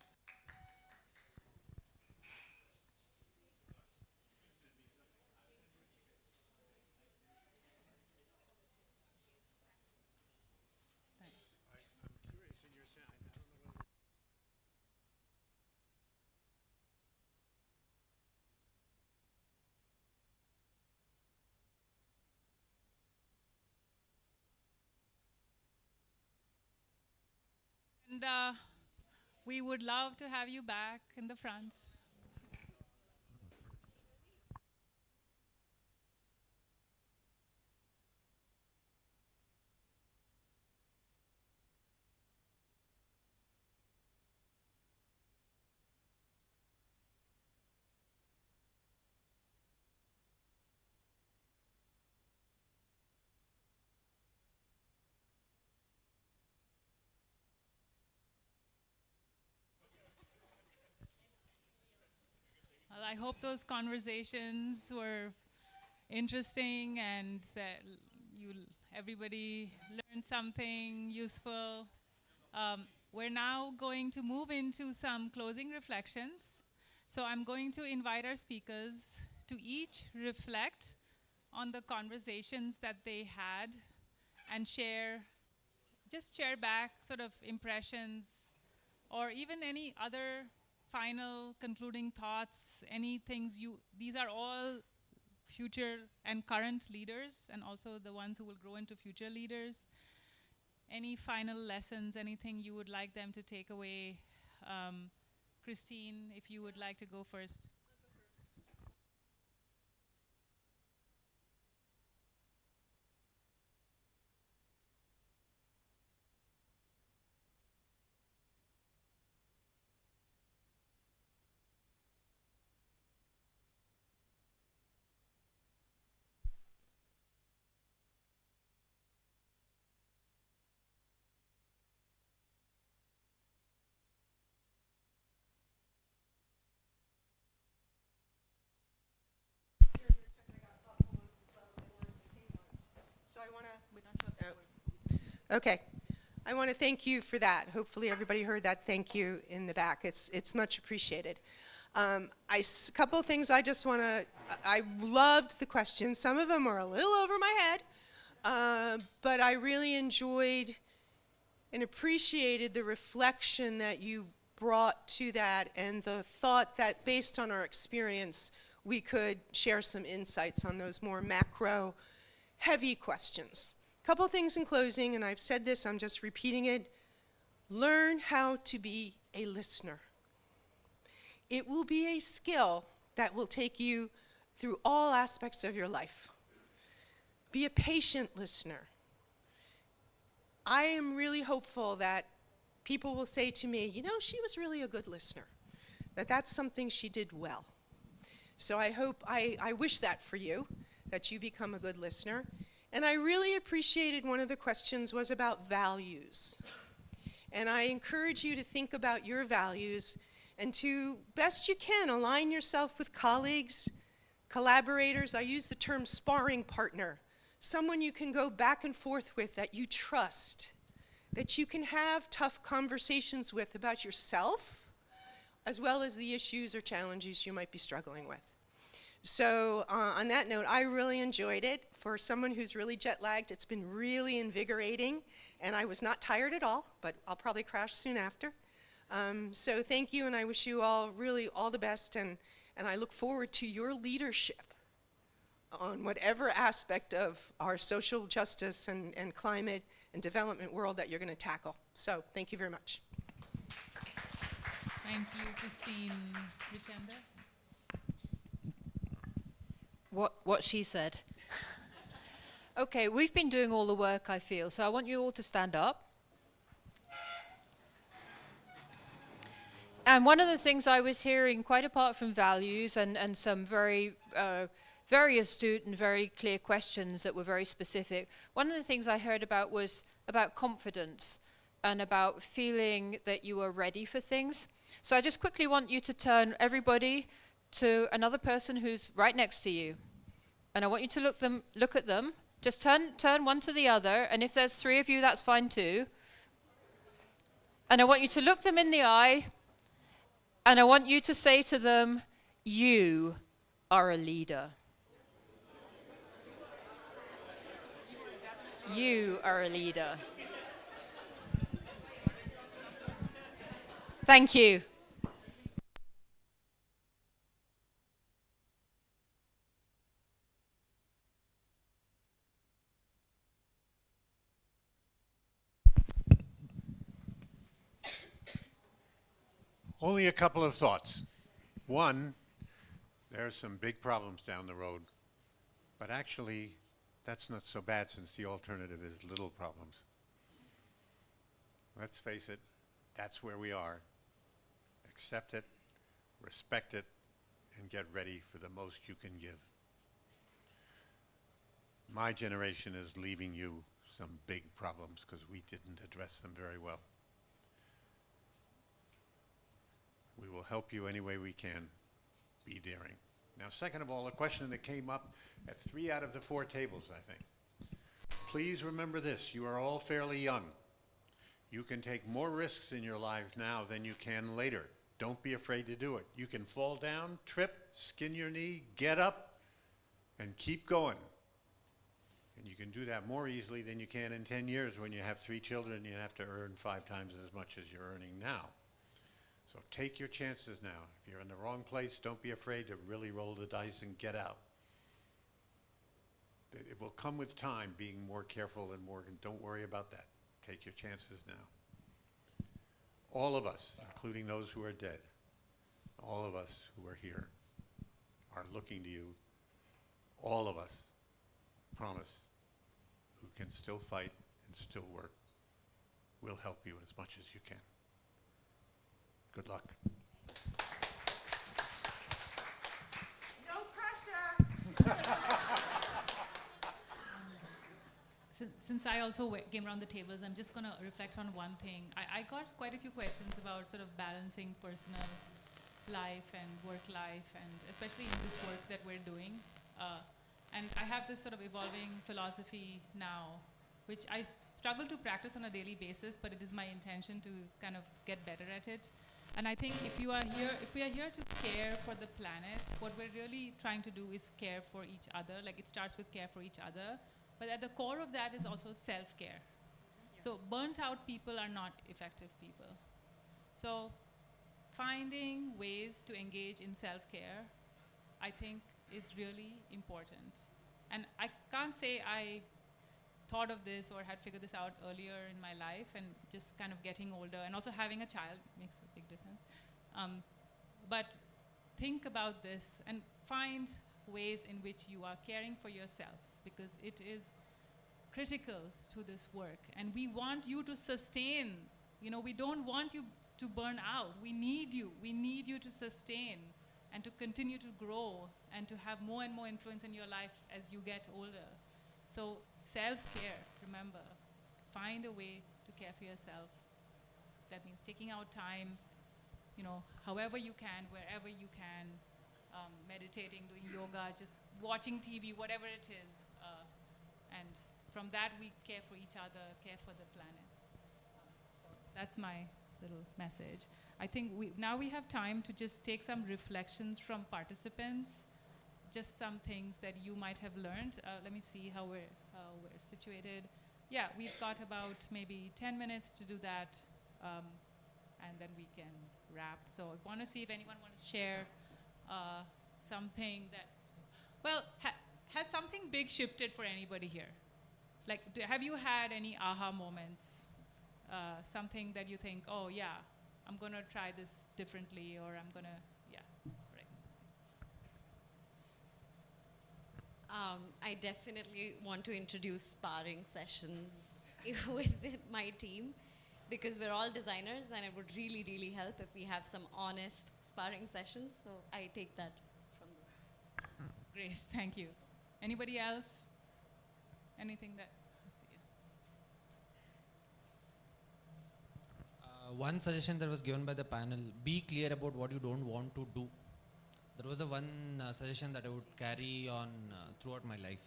I'm curious in your sound. I don't know whether And we would love to have you back in the front. Well, I hope those conversations were interesting and that everybody learned something useful. We're now going to move into some closing reflections. So I'm going to invite our speakers to each reflect on the conversations that they had and just share back sort of impressions or even any other final concluding thoughts, these are all future and current leaders and also the ones who will grow into future leaders. Any final lessons, anything you would like them to take away? Christine, if you would like to go first. So I want to. Okay. I want to thank you for that. Hopefully everybody heard that thank you in the back. It's much appreciated. A couple of things I just want to. I loved the questions. Some of them are a little over my head, but I really enjoyed and appreciated the reflection that you brought to that and the thought that based on our experience, we could share some insights on those more macro, heavy questions. A couple things in closing, and I've said this, I'm just repeating it. Learn how to be a listener. It will be a skill that will take you through all aspects of your life. Be a patient listener. I am really hopeful that people will say to me, you know, she was really a good listener, that that's something she did well. So I wish that for you, that you become a good listener. And I really appreciated one of the questions was about values. And I encourage you to think about your values and to, best you can, align yourself with colleagues, Collaborators, I use the term sparring partner, someone you can go back and forth with that you trust, that you can have tough conversations with about yourself, as well as the issues or challenges you might be struggling with. So on that note, I really enjoyed it. For someone who's really jet lagged, it's been really invigorating, and I was not tired at all, but I'll probably crash soon after. So thank you, and I wish you all really all the best, and I look forward to your leadership on whatever aspect of our social justice and climate and development world that you're going to tackle. So thank you very much. Thank you, Christine. Richenda? What she said. Okay, we've been doing all the work, I feel, so I want you all to stand up. And one of the things I was hearing, quite apart from values and some very astute and very clear questions that were very specific, one of the things I heard about was about confidence and about feeling that you are ready for things. So I just quickly want you to turn everybody to another person who's right next to you. And I want you to look at them. Just turn one to the other, and if there's three of you, that's fine too. And I want you to look them in the eye, and I want you to say to them, you are a leader. You are a leader. Thank you. Only a couple of thoughts. One, there are some big problems down the road, but actually that's not so bad since the alternative is little problems. Let's face it, that's where we are. Accept it, respect it, and get ready for the most you can give. My generation is leaving you some big problems because we didn't address them very well. We will help you any way we can. Be daring. Now, second of all, a question that came up at 3 out of the 4 tables, I think. Please remember this. You are all fairly young. You can take more risks in your lives now than you can later. Don't be afraid to do it. You can fall down, trip, skin your knee, get up, and keep going. And you can do that more easily than you can in 10 years when you have 3 children and you have to earn 5 times as much as you're earning now. So take your chances now. If you're in the wrong place, don't be afraid to really roll the dice and get out. It will come with time, being more careful and more, don't worry about that. Take your chances now. All of us, including those who are dead, all of us who are here, are looking to you. All of us, promise, who can still fight and still work, will help you as much as you can. Good luck. No pressure. Since I also came around the tables, I'm just going to reflect on one thing. I got quite a few questions about sort of balancing personal life and work life, and especially in this work that we're doing. And I have this sort of evolving philosophy now, which I struggle to practice on a daily basis, but it is my intention to kind of get better at it. And I think if we are here to care for the planet, what we're really trying to do is care for each other. Like, it starts with care for each other, but at the core of that is also self-care. So burnt out people are not effective people. So finding ways to engage in self-care, I think, is really important. And I can't say I thought of this or had figured this out earlier in my life, and just kind of getting older and also having a child makes a big difference. But think about this and find ways in which you are caring for yourself, because it is critical to this work. And we want you to sustain. We don't want you to burn out. We need you. We need you to sustain and to continue to grow and to have more and more influence in your life as you get older. So self-care, remember, find a way to care for yourself. That means taking out time, however you can, wherever you can, meditating, doing yoga, just watching TV, whatever it is. And from that, we care for each other, care for the planet. So that's my little message. I think now we have time to just take some reflections from participants, just some things that you might have learned. Let me see how we're situated. Yeah, we've got about maybe 10 minutes to do that, and then we can wrap. So I want to see if anyone wants to share something that, well, has something big shifted for anybody here? Like, have you had any aha moments? Something that you think, oh yeah, I'm going to try this differently, or I'm going to, yeah, right. I definitely want to introduce sparring sessions with my team, because we're all designers, and it would really, really help if we have some honest sparring sessions. So I take that from this. Great, thank you. Anybody else? Anything that, let's see. One suggestion that was given by the panel: be clear about what you don't want to do. That was the one suggestion that I would carry on throughout my life.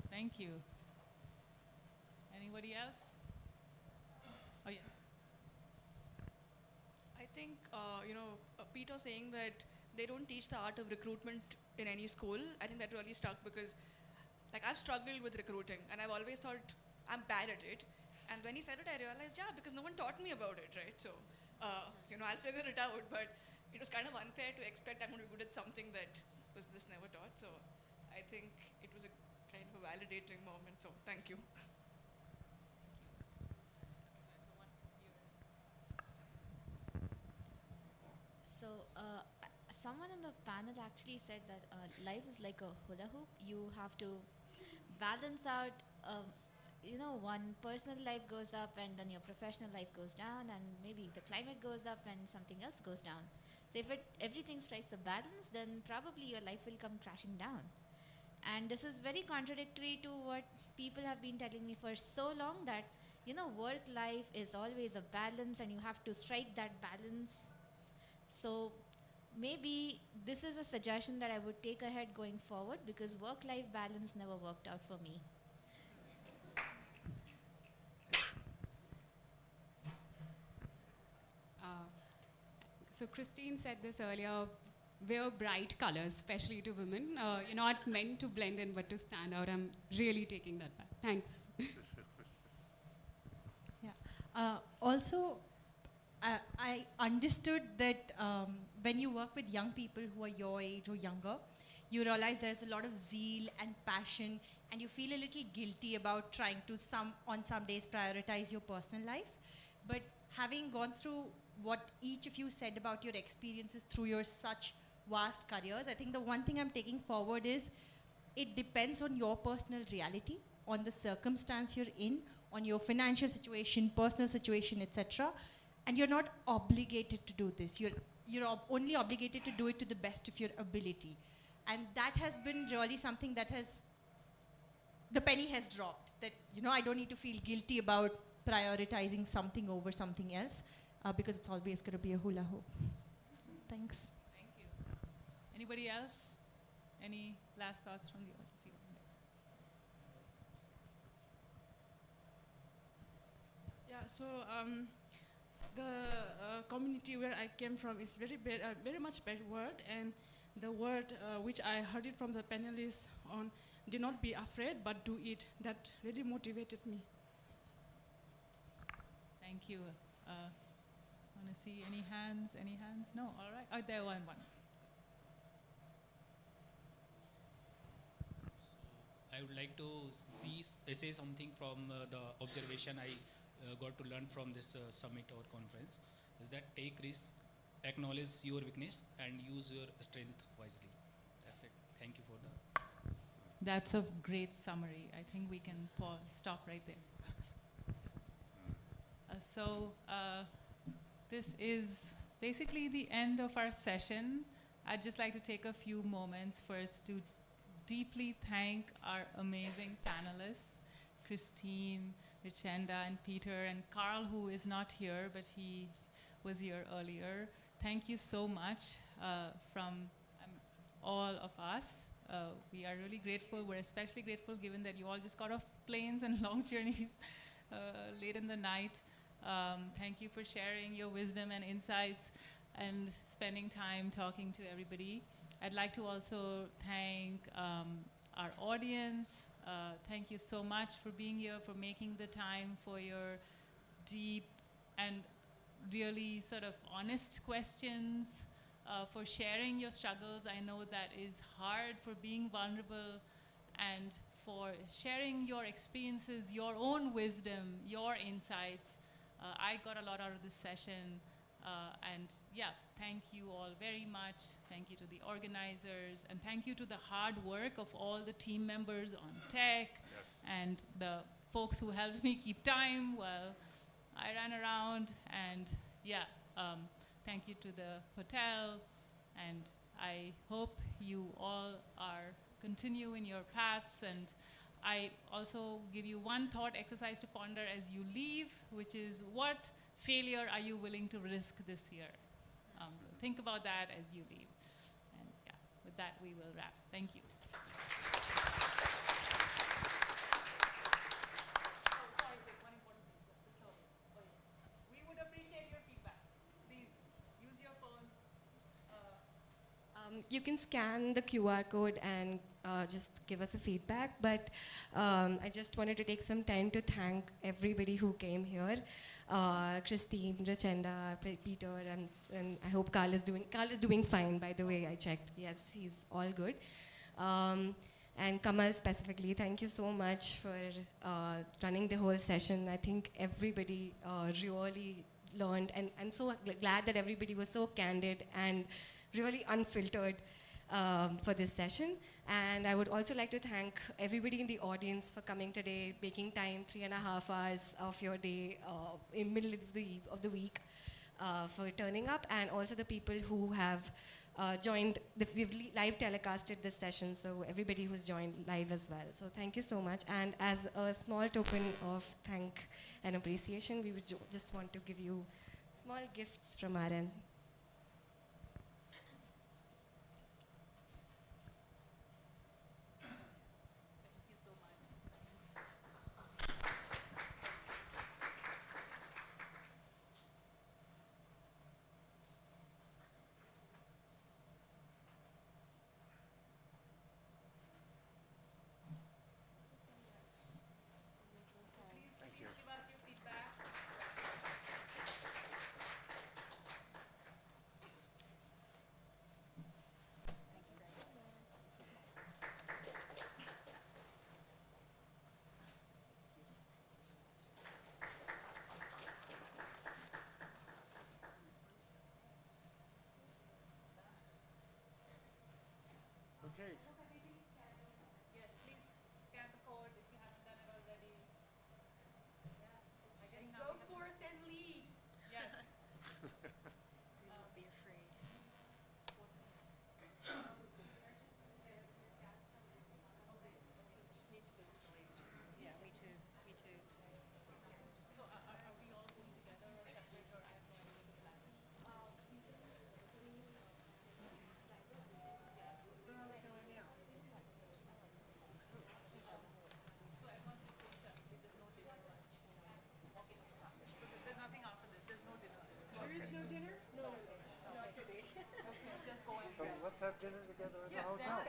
Thank you. Anybody else? Oh yeah. I think, Peter saying that they don't teach the art of recruitment in any school, I think that really stuck, because I've struggled with recruiting and I've always thought I'm bad at it. And when he said it, I realized, yeah, because no one taught me about it, right? So, I'll figure it out, but it was kind of unfair to expect I'm going to be good at something that was this never taught. So I think it was a kind of a validating moment. So thank you. So someone on the panel actually said that life is like a hula hoop. You have to balance out, one personal life goes up and then your professional life goes down, and maybe the climate goes up and something else goes down. So if everything strikes a balance, then probably your life will come crashing down. And this is very contradictory to what people have been telling me for so long, that work life is always a balance and you have to strike that balance. So maybe this is a suggestion that I would take ahead going forward, because work-life balance never worked out for me. So Christine said this earlier: wear bright colors, especially to women. You're not meant to blend in, but to stand out. I'm really taking that back. Thanks. Yeah. Also, I understood that when you work with young people who are your age or younger, you realize there's a lot of zeal and passion, and you feel a little guilty about trying to on some days prioritize your personal life. But having gone through what each of you said about your experiences through your such vast careers, I think the one thing I'm taking forward is it depends on your personal reality, on the circumstance you're in, on your financial situation, personal situation, etc. And you're not obligated to do this. You're only obligated to do it to the best of your ability. And that has been really something that the penny has dropped. That, I don't need to feel guilty about prioritizing something over something else, because it's always going to be a hula hoop. Thanks. Thank you. Anybody else? Any last thoughts from the audience? Yeah, so the community where I came from is very much backward, and the word which I heard it from the panelists on, do not be afraid, but do it, that really motivated me. Thank you. Want to see any hands? Any hands? No? All right. Oh, there one. I would like to say something from the observation I got to learn from this summit or conference, is that take risks, acknowledge your weakness, and use your strength wisely. That's it. Thank you for that. That's a great summary. I think we can stop right there. This is basically the end of our session. I'd just like to take a few moments first to deeply thank our amazing panelists, Christine, Richenda, and Peter, and Carl, who is not here, but he was here earlier. thank you so much from all of us. We are really grateful. We're especially grateful given that you all just got off planes and long journeys late in the night. Thank you for sharing your wisdom and insights and spending time talking to everybody. I'd like to also thank our audience. Thank you so much for being here, for making the time for your deep and really sort of honest questions, for sharing your struggles. I know that is hard, for being vulnerable, and for sharing your experiences, your own wisdom, your insights. I got a lot out of this session. And yeah, thank you all very much. Thank you to the organizers, and thank you to the hard work of all the team members on tech, and the folks who helped me keep time while I ran around. And yeah, thank you to the hotel, and I hope you all continue in your paths. And I also give you one thought exercise to ponder as you leave, which is, what failure are you willing to risk this year? So think about that as you leave. And yeah, with that we will wrap. Thank you. We would appreciate your feedback. Please use your phones. You can scan the QR code and just give us a feedback, but I just wanted to take some time to thank everybody who came here. Christine, Rachenda, Peter, and I hope Carl is doing fine, by the way, I checked. Yes, he's all good. And Kamal specifically, thank you so much for running the whole session. I think everybody really learned, and I'm so glad that everybody was so candid and really unfiltered for this session. And I would also like to thank everybody in the audience for coming today, making time 3.5 hours of your day in middle of the week for turning up, and also the people who have joined. We've live telecasted this session, so everybody who's joined live as well. So thank you so much. And as a small token of thank and appreciation, we would just want to give you small gifts from our end. Thank you. Give us your feedback. Okay. Yes, please scan the code if you haven't done it already. Yeah, I guess And now go we have forth and lead. Yes. Do not be afraid. Just need to visit the ladies' room. Yeah, me too. Me too. So are we all going together or separate, or I have no idea the plan? So everyone's just going separately. There's no dinner or lunch. Okay. So there's nothing after this. There's no dinner. There is no dinner? No, not today. Okay, just going. So let's have dinner together in the hotel.